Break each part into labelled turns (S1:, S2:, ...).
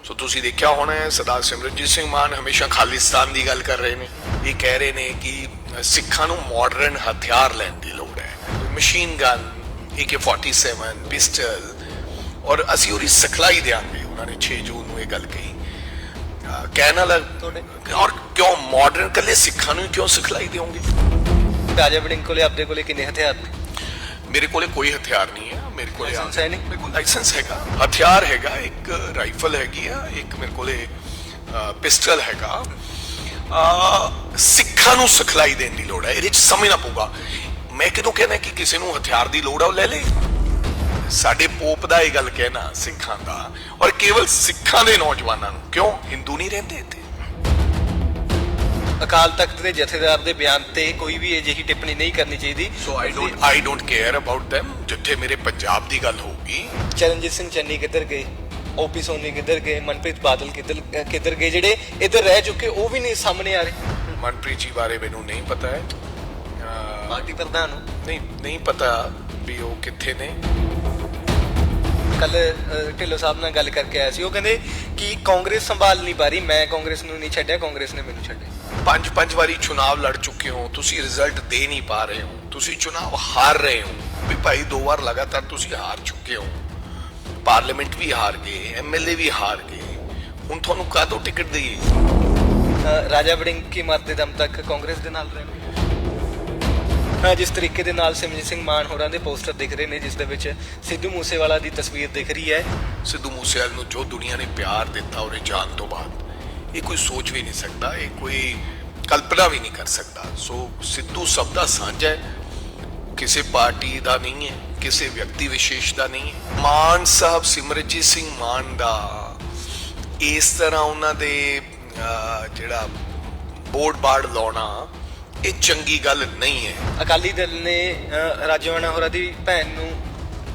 S1: ਸੋ ਤੁਸੀਂ ਦੇਖਿਆ ਹੋਣਾ ਹੈ ਸਰਦਾਰ ਸਿਮਰਨਜੀਤ ਸਿੰਘ ਮਾਨ ਹਮੇਸ਼ਾ ਖਾਲਿਸਤਾਨ ਦੀ ਗੱਲ ਕਰ ਰਹੇ ਨੇ। ਇਹ ਕਹਿ ਰਹੇ ਨੇ ਕਿ ਸਿੱਖਾਂ ਨੂੰ ਮਾਡਰਨ ਹਥਿਆਰ ਲੈਣ ਦੀ ਲੋੜ ਹੈ, ਮਸ਼ੀਨ ਗਨ, AK-47 ਪਿਸਟਲ, ਔਰ ਅਸੀਂ ਉਹਦੀ ਸਿਖਲਾਈ ਦੇਵਾਂਗੇ। ਉਹਨਾਂ ਨੇ 6 ਜੂਨ ਨੂੰ ਇਹ ਗੱਲ ਕਹੀ। ਕਹਿਣ ਵਾਲਾ ਔਰ ਕਿਉਂ ਮਾਡਰਨ ਕੱਲੇ ਸਿੱਖਾਂ ਨੂੰ ਕਿਉਂ ਸਿਖਲਾਈ ਦਿਓਗੇ?
S2: ਰਾਜਾ ਵੜਿੰਗ ਕੋਲੇ ਆਪਦੇ ਕੋਲੇ ਕਿੰਨੇ ਹਥਿਆਰ ਨੇ?
S1: ਮੇਰੇ ਕੋਲੇ ਕੋਈ ਹਥਿਆਰ ਨਹੀਂ ਹੈ। ਮੇਰੇ ਕੋਲੇ
S2: ਲਾਇਸੈਂਸ ਹੈ ਨਹੀਂ?
S1: ਮੇਰੇ ਕੋਲ ਲਾਇਸੈਂਸ ਹੈਗਾ, ਹਥਿਆਰ ਹੈਗਾ, ਇੱਕ ਰਾਈਫਲ ਹੈਗੀ ਆ, ਇੱਕ ਮੇਰੇ ਕੋਲੇ ਪਿਸਟਲ ਹੈਗਾ। ਸਿੱਖਾਂ ਨੂੰ ਸਿਖਲਾਈ ਦੇਣ ਦੀ ਲੋੜ ਹੈ, ਇਹਦੇ ਚ ਸਮਝਣਾ ਪਊਗਾ। ਮੈਂ ਕਿਦੋਂ ਕਹਿਣਾ ਕਿ ਕਿਸੇ ਨੂੰ ਹਥਿਆਰ ਦੀ ਲੋੜ ਆ ਉਹ ਲੈ ਲੇ। ਸਾਡੇ ਪੋਪ ਦਾ ਇਹ ਗੱਲ ਕਹਿਣਾ ਸਿੱਖਾਂ ਦਾ, ਔਰ ਕੇਵਲ ਸਿੱਖਾਂ ਦੇ ਨੌਜਵਾਨਾਂ ਨੂੰ, ਕਿਉਂ ਹਿੰਦੂ ਨਹੀਂ ਰਹਿੰਦੇ ਇੱਥੇ?
S2: ਅਕਾਲ ਤਖਤ ਦੇ ਜਥੇਦਾਰ ਦੇ ਬਿਆਨ ਤੇ ਕੋਈ ਵੀ ਅਜਿਹੀ ਟਿੱਪਣੀ ਨਹੀਂ ਕਰਨੀ ਚਾਹੀਦੀ।
S1: So I don't care about them। ਜਿੱਥੇ ਮੇਰੇ ਪੰਜਾਬ ਦੀ ਗੱਲ ਹੋਊਗੀ।
S2: ਚਰਨਜੀਤ ਸਿੰਘ ਚੰਨੀ ਕਿੱਧਰ ਗਏ, OP ਸੋਨੀ ਕਿੱਧਰ ਗਏ, ਮਨਪ੍ਰੀਤ ਬਾਦਲ ਕਿੱਧਰ ਗਏ? ਜਿਹੜੇ ਇੱਧਰ ਰਹਿ ਚੁੱਕੇ ਉਹ ਵੀ ਨਹੀਂ ਸਾਹਮਣੇ ਆ ਰਹੇ।
S1: ਮਨਪ੍ਰੀਤ ਜੀ ਬਾਰੇ ਮੈਨੂੰ ਨਹੀਂ ਪਤਾ ਹੈ।
S2: ਪਾਰਟੀ ਪ੍ਰਧਾਨ ਨੂੰ
S1: ਨਹੀਂ ਪਤਾ ਵੀ ਉਹ ਕਿੱਥੇ ਨੇ।
S2: ਕੱਲ ਢਿੱਲੋਂ ਸਾਹਿਬ ਨਾਲ ਗੱਲ ਕਰਕੇ ਆਇਆ ਸੀ, ਉਹ ਕਹਿੰਦੇ ਕਿ ਕਾਂਗਰਸ ਸੰਭਾਲ ਨਹੀਂ ਪਾ ਰਹੀ, ਮੈਂ ਕਾਂਗਰਸ ਨੂੰ ਨਹੀਂ ਛੱਡਿਆ, ਕਾਂਗਰਸ ਨੇ ਮੈਨੂੰ ਛੱਡਿਆ। 5
S1: ਵਾਰੀ ਚੁਣਾਵ ਲੜ ਚੁੱਕੇ ਹੋ ਤੁਸੀਂ, ਰਿਜ਼ਲਟ ਦੇ ਨਹੀਂ ਪਾ ਰਹੇ ਹੋ, ਤੁਸੀਂ ਚੁਣਾਵ ਹਾਰ ਰਹੇ ਹੋ ਵੀ ਭਾਈ। 2 ਵਾਰ ਲਗਾਤਾਰ ਤੁਸੀਂ ਹਾਰ ਚੁੱਕੇ ਹੋ, ਪਾਰਲੀਮੈਂਟ ਵੀ ਹਾਰ ਗਏ, MLA ਵੀ ਹਾਰ ਗਏ, ਹੁਣ ਤੁਹਾਨੂੰ ਕਾਹਤੋਂ ਟਿਕਟ ਦੇਈਏ?
S2: ਰਾਜਾ ਵੜਿੰਗ ਕੀ ਮਰਦੇ ਦਮ ਤੱਕ ਕਾਂਗਰਸ ਦੇ ਨਾਲ ਰਹਿਣਗੇ। ਜਿਸ ਤਰੀਕੇ ਦੇ ਨਾਲ ਸਿਮਰਜੀਤ ਸਿੰਘ ਮਾਨ ਹੋਰਾਂ ਦੇ ਪੋਸਟਰ ਦਿਖ ਰਹੇ ਨੇ, ਜਿਸ ਦੇ ਵਿੱਚ ਸਿੱਧੂ ਮੂਸੇਵਾਲਾ ਦੀ ਤਸਵੀਰ ਦਿਖ ਰਹੀ ਹੈ।
S1: ਸਿੱਧੂ ਮੂਸੇਵਾਲੇ ਨੂੰ ਜੋ ਦੁਨੀਆ ਨੇ ਪਿਆਰ ਦਿੱਤਾ ਉਹਦੇ ਜਾਣ ਤੋਂ ਬਾਅਦ, ਇਹ ਕੋਈ ਸੋਚ ਵੀ ਨਹੀਂ ਸਕਦਾ, ਇਹ ਕੋਈ ਕਲਪਨਾ ਵੀ ਨਹੀਂ ਕਰ ਸਕਦਾ। ਸੋ ਸਿੱਧੂ ਸਭ ਦਾ ਸਾਂਝਾ ਹੈ, ਕਿਸੇ ਪਾਰਟੀ ਦਾ ਨਹੀਂ ਹੈ, ਕਿਸੇ ਵਿਅਕਤੀ ਵਿਸ਼ੇਸ਼ ਦਾ ਨਹੀਂ ਹੈ। ਮਾਨ ਸਾਹਿਬ ਸਿਮਰਜੀਤ ਸਿੰਘ ਮਾਨ ਦਾ ਇਸ ਤਰ੍ਹਾਂ ਉਹਨਾਂ ਦੇ ਜਿਹੜਾ ਬੋਰਡ ਬਾੜ ਲਾਉਣਾ, ਇਹ ਚੰਗੀ ਗੱਲ ਨਹੀਂ ਹੈ।
S2: ਅਕਾਲੀ ਦਲ ਨੇ ਰਾਜਵਾਨਾ ਹੋਰਾਂ ਦੀ ਭੈਣ ਨੂੰ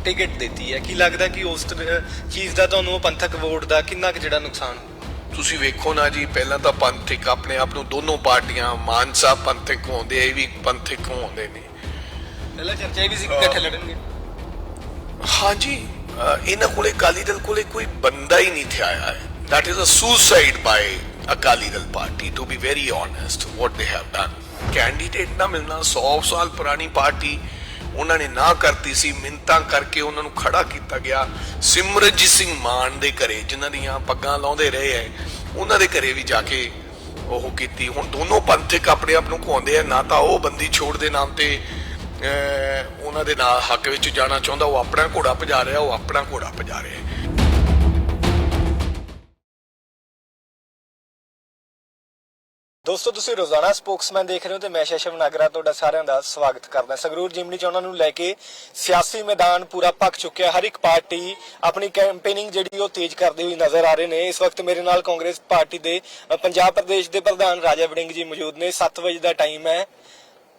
S2: ਟਿਕਟ ਦਿੱਤੀ ਹੈ, ਕੀ ਲੱਗਦਾ ਕਿ ਉਸ ਚੀਜ਼ ਦਾ ਤੁਹਾਨੂੰ ਪੰਥਕ ਵੋਟ ਦਾ ਕਿੰਨਾ ਕੁ ਜਿਹੜਾ ਨੁਕਸਾਨ?
S1: ਤੁਸੀਂ ਵੇਖੋ ਨਾ ਜੀ, ਪਹਿਲਾਂ ਤਾਂ ਪੰਥਕ ਆਪਣੇ ਆਪ ਨੂੰ ਦੋਨੋਂ ਪਾਰਟੀਆਂ, ਮਾਨ ਸਾਹਿਬ ਪੰਥਕ ਹੋਉਂਦੇ, ਇਹ ਵੀ ਪੰਥਕ ਹੋਉਂਦੇ ਨੇ।
S2: ਪਹਿਲਾਂ ਚਰਚਾ ਵੀ ਸੀ ਕਿ ਇਕੱਠੇ ਲੜਨਗੇ।
S1: ਹਾਂਜੀ, ਇਹਨਾਂ ਕੋਲੇ ਅਕਾਲੀ ਦਲ ਕੋਲੇ ਕੋਈ ਬੰਦਾ ਹੀ ਨਹੀਂ ਥਿਆ ਹੈ। That is a suicide by Akali Dal party, to be very honest, what they have done. Candidate ਨਾ ਮਿਲਣਾ, 100 ਸਾਲ ਪੁਰਾਣੀ ਪਾਰਟੀ, ਉਹਨਾਂ ਨੇ ਨਾ ਕਰਤੀ ਸੀ, ਮਿੰਨਤਾਂ ਕਰਕੇ ਉਹਨਾਂ ਨੂੰ ਖੜਾ ਕੀਤਾ ਗਿਆ। ਸਿਮਰਜੀਤ ਸਿੰਘ ਮਾਨ ਦੇ ਘਰੇ, ਜਿਨ੍ਹਾਂ ਦੀਆਂ ਪੱਗਾਂ ਲਾਉਂਦੇ ਰਹੇ ਹੈ, ਉਹਨਾਂ ਦੇ ਘਰੇ ਵੀ ਜਾ ਕੇ ਉਹ ਕੀਤੀ। ਹੁਣ ਦੋਨੋਂ ਪੰਥਕ ਆਪਣੇ ਆਪ ਨੂੰ ਘੁਆਉਂਦੇ ਆ, ਨਾ ਤਾਂ ਉਹ ਬੰਦੀ ਛੋੜ ਦੇ ਨਾਮ ਤੇ ਉਹਨਾਂ ਦੇ ਨਾਲ ਹੱਕ ਵਿੱਚ ਜਾਣਾ ਚਾਹੁੰਦਾ, ਉਹ ਆਪਣਾ ਘੋੜਾ ਭਜਾ ਰਿਹਾ, ਉਹ ਆਪਣਾ ਘੋੜਾ ਭਜਾ ਰਿਹਾ।
S2: ਦੋਸਤੋ, ਤੁਸੀਂ ਰੋਜ਼ਾਨਾ ਸਪੋਕਸਮੈਨ ਦੇਖ ਰਹੇ ਹੋ ਤੇ ਮੈਂ ਸ਼ਸ਼ਮ ਨਾਗਰਾ ਤੁਹਾਡਾ ਸਾਰਿਆਂ ਦਾ ਸਵਾਗਤ ਕਰਦਾ। ਸੰਗਰੂਰ ਜਿਮਨੀ ਚੋਣਾਂ ਨੂੰ ਲੈ ਕੇ ਸਿਆਸੀ ਮੈਦਾਨ ਪੂਰਾ ਭਖ ਚੁੱਕਿਆ। ਹਰ ਇੱਕ ਪਾਰਟੀ ਆਪਣੀ ਕੈਂਪੇਨਿੰਗ ਜਿਹੜੀ ਉਹ ਤੇਜ਼ ਕਰਦੇ ਹੋਏ ਨਜ਼ਰ ਆ ਰਹੇ ਨੇ। ਇਸ ਵਕਤ ਮੇਰੇ ਨਾਲ ਕਾਂਗਰਸ ਪਾਰਟੀ ਦੇ ਪੰਜਾਬ ਪ੍ਰਦੇਸ਼ ਦੇ ਪ੍ਰਧਾਨ ਰਾਜਾ ਵੜਿੰਗ ਜੀ ਮੌਜੂਦ ਨੇ। 7 ਵਜੇ ਦਾ ਟਾਈਮ ਹੈ,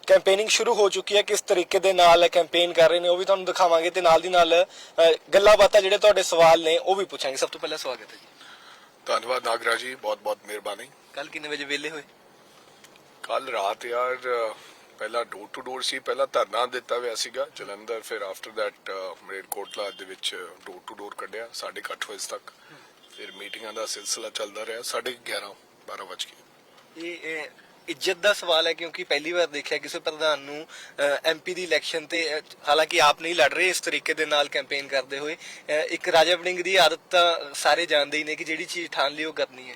S2: ਕੈਂਪੇਨਿੰਗ ਸ਼ੁਰੂ ਹੋ ਚੁੱਕੀ ਹੈ। ਕਿਸ ਤਰੀਕੇ ਦੇ ਨਾਲ ਕੈਂਪੇਨ ਕਰ ਰਹੇ ਨੇ ਉਹ ਵੀ ਤੁਹਾਨੂੰ ਦਿਖਾਵਾਂਗੇ ਤੇ ਨਾਲ ਦੀ ਨਾਲ ਗੱਲਾਂ ਬਾਤਾਂ, ਜਿਹੜੇ ਤੁਹਾਡੇ ਸਵਾਲ ਨੇ ਉਹ ਵੀ ਪੁੱਛਾਂਗੇ। ਸਭ ਤੋਂ ਪਹਿਲਾਂ ਸਵਾਗਤ ਹੈ ਜੀ।
S1: ਧੰਨਵਾਦ ਨਾਗਰਾ ਜੀ, ਬਹੁਤ ਬਹੁਤ ਮਿਹਰਬਾਨੀ।
S2: ਕੱਲ ਕਿੰਨੇ ਵਜੇ ਵਿਹਲੇ ਹੋਏ?
S1: ਕੱਲ ਰਾਤ ਯਾਰ, ਪਹਿਲਾਂ ਡੋਰ ਟੂ ਡੋਰ ਸੀ, ਪਹਿਲਾਂ ਧਰਨਾ ਦਿੱਤਾ ਹੋਇਆ ਸੀਗਾ ਜਲੰਧਰ, ਫਿਰ ਆਫਟਰ ਦੈਟ ਮਲੇਰਕੋਟਲਾ ਦੇ ਵਿੱਚ ਡੋਰ ਟੂ ਡੋਰ ਕੱਢਿਆ 8:30 ਵਜੇ ਤੱਕ। ਫਿਰ ਮੀਟਿੰਗਾਂ ਦਾ ਸਿਲਸਿਲਾ ਚੱਲਦਾ ਰਿਹਾ 11:30 12 ਵਜੇ। ਇਹ
S2: ਇੱਜ਼ਤ ਦਾ ਸਵਾਲ ਹੈ, ਕਿਉਂਕਿ ਪਹਿਲੀ ਵਾਰ ਦੇਖਿਆ ਕਿਸੇ ਪ੍ਰਧਾਨ ਨੂੰ MP ਦੀ ਇਲੈਕਸ਼ਨ ਤੇ, ਹਾਲਾਂਕਿ ਆਪ ਨਹੀਂ ਲੜ ਰਹੇ, ਇਸ ਤਰੀਕੇ ਦੇ ਨਾਲ ਕੈਂਪੇਨ ਕਰਦੇ ਹੋਏ। ਇੱਕ ਰਾਜਾ ਵੜਿੰਗ ਦੀ ਆਦਤ ਤਾਂ ਸਾਰੇ ਜਾਣਦੇ ਹੀ ਨੇ ਕਿ ਜਿਹੜੀ ਚੀਜ਼ ਠਾਣ ਲਈ ਉਹ ਕਰਨੀ ਹੈ।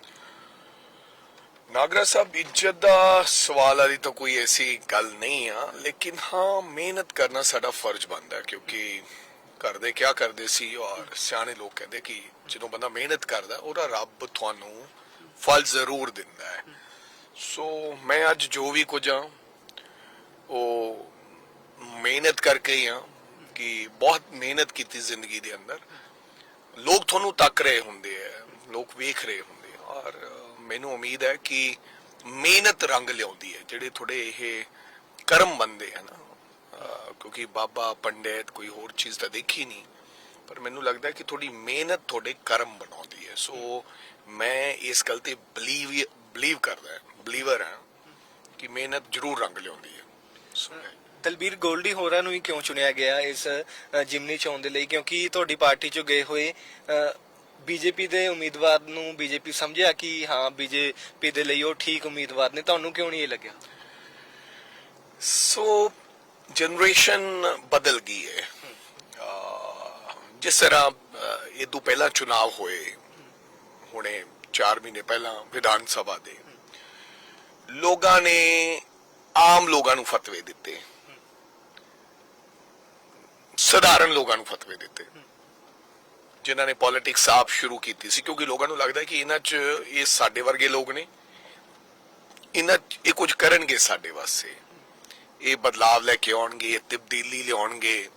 S1: ਨਾਗਰਾ ਸਾਹਿਬ, ਇੱਜ਼ਤ ਦਾ ਸਵਾਲ ਵਾਲੀ ਤਾਂ ਕੋਈ ਐਸੀ ਗੱਲ ਨਹੀਂ ਆ, ਲੇਕਿਨ ਹਾਂ ਮਿਹਨਤ ਕਰਨਾ ਸਾਡਾ ਫਰਜ਼ ਬਣਦਾ, ਕਿਉਂਕਿ ਕਰਦੇ ਕਿਆ ਕਰਦੇ ਸੀ, ਔਰ ਸਿਆਣੇ ਲੋਕ ਕਹਿੰਦੇ ਕਿ ਜਦੋਂ ਬੰਦਾ ਮਿਹਨਤ ਕਰਦਾ ਉਹਦਾ ਰੱਬ ਤੁਹਾਨੂੰ ਫਲ ਜ਼ਰੂਰ ਦਿੰਦਾ ਹੈ। ਸੋ ਮੈਂ ਅੱਜ ਜੋ ਵੀ ਕੁਝ ਆ ਉਹ ਮਿਹਨਤ ਕਰਕੇ ਹੀ ਆ, ਕਿ ਬਹੁਤ ਮਿਹਨਤ ਕੀਤੀ ਜ਼ਿੰਦਗੀ ਦੇ ਅੰਦਰ। ਲੋਕ ਤੁਹਾਨੂੰ ਤੱਕ ਰਹੇ ਹੁੰਦੇ ਆ, ਲੋਕ ਵੇਖ ਰਹੇ ਹੁੰਦੇ ਆ, ਔਰ ਮੈਨੂੰ ਉਮੀਦ ਹੈ ਕਿ ਮਿਹਨਤ ਰੰਗ ਲਿਆਉਂਦੀ ਹੈ। ਜਿਹੜੇ ਥੋੜੇ ਇਹ ਕਰਮ ਬੰਦੇ ਹਨ, ਕਿਉਂਕਿ ਬਾਬਾ ਪੰਡਿਤ ਕੋਈ ਹੋਰ ਚੀਜ਼ ਤਾਂ ਦੇਖੀ ਨਹੀਂ, ਪਰ ਮੈਨੂੰ ਲੱਗਦਾ ਕਿ ਥੋੜੀ ਮਿਹਨਤ ਤੁਹਾਡੇ ਕਰਮ ਬਣਾਉਂਦੀ ਹੈ। ਸੋ ਮੈਂ ਇਸ ਗੱਲ ਤੇ ਬਲੀਵ ਕਰਦਾ, ਬਲੀਵਰ ਹਾਂ ਕਿ ਮਿਹਨਤ ਜ਼ਰੂਰ ਰੰਗ ਲਿਆਉਂਦੀ ਹੈ।
S2: ਦਲਬੀਰ ਗੋਲਡੀ ਹੋਰਾਂ ਨੂੰ ਹੀ ਕਿਉਂ ਚੁਣਿਆ ਗਿਆ ਇਸ ਜਿਮਨੀ ਚੋਣ ਦੇ ਲਈ? ਕਿਉਂਕਿ ਤੁਹਾਡੀ ਪਾਰਟੀ ਚੋਂ ਗਏ ਹੋਏ ਬੀਜੇਪੀ ਦੇ ਉਮੀਦਵਾਰ ਨੂੰ ਬੀਜੇਪੀ ਸਮਝਿਆ ਕਿ ਹਾਂ ਬੀਜੇਪੀ ਦੇ ਲਈ ਉਹ ਠੀਕ ਉਮੀਦਵਾਰ ਨੇ, ਤੁਹਾਨੂੰ ਕਿਉਂ ਨਹੀਂ ਇਹ ਲੱਗਿਆ?
S1: ਸੋ ਜਨਰੇਸ਼ਨ ਬਦਲ ਗਈ ਹੈ। ਜਿਸ ਤਰ੍ਹਾਂ ਇਹ ਤੋਂ ਪਹਿਲਾਂ ਚੁਣਾਵ ਹੋਏ ਹੁਣੇ 4 ਮਹੀਨੇ ਪਹਿਲਾਂ ਵਿਧਾਨ ਸਭਾ ਦੇ, ਲੋਕਾਂ ਨੇ ਆਮ ਲੋਕਾਂ ਨੂੰ ਫਤਵੇ ਦਿੱਤੇ, ਸਧਾਰਨ ਲੋਕਾਂ ਨੂੰ ਫਤਵੇ ਦਿੱਤੇ, ਜਿਨ੍ਹਾਂ ਨੇ ਪੋਲਿਟਿਕਸ ਆਪ ਸ਼ੁਰੂ ਕੀਤੀ ਸੀ, ਕਿਉਂਕਿ ਲੋਕਾਂ ਨੂੰ ਲੱਗਦਾ ਕਿ ਇਹਨਾਂ 'ਚ ਇਹ ਸਾਡੇ ਵਰਗੇ ਲੋਕ ਨੇ, ਇਹ ਕੁਝ ਕਰਨਗੇ ਸਾਡੇ ਵਾਸਤੇ, ਇਹ ਬਦਲਾਵ ਲੈ ਕੇ ਆਉਣਗੇ, ਇਹ ਤਬਦੀਲੀ ਲਿਆਉਣਗੇ।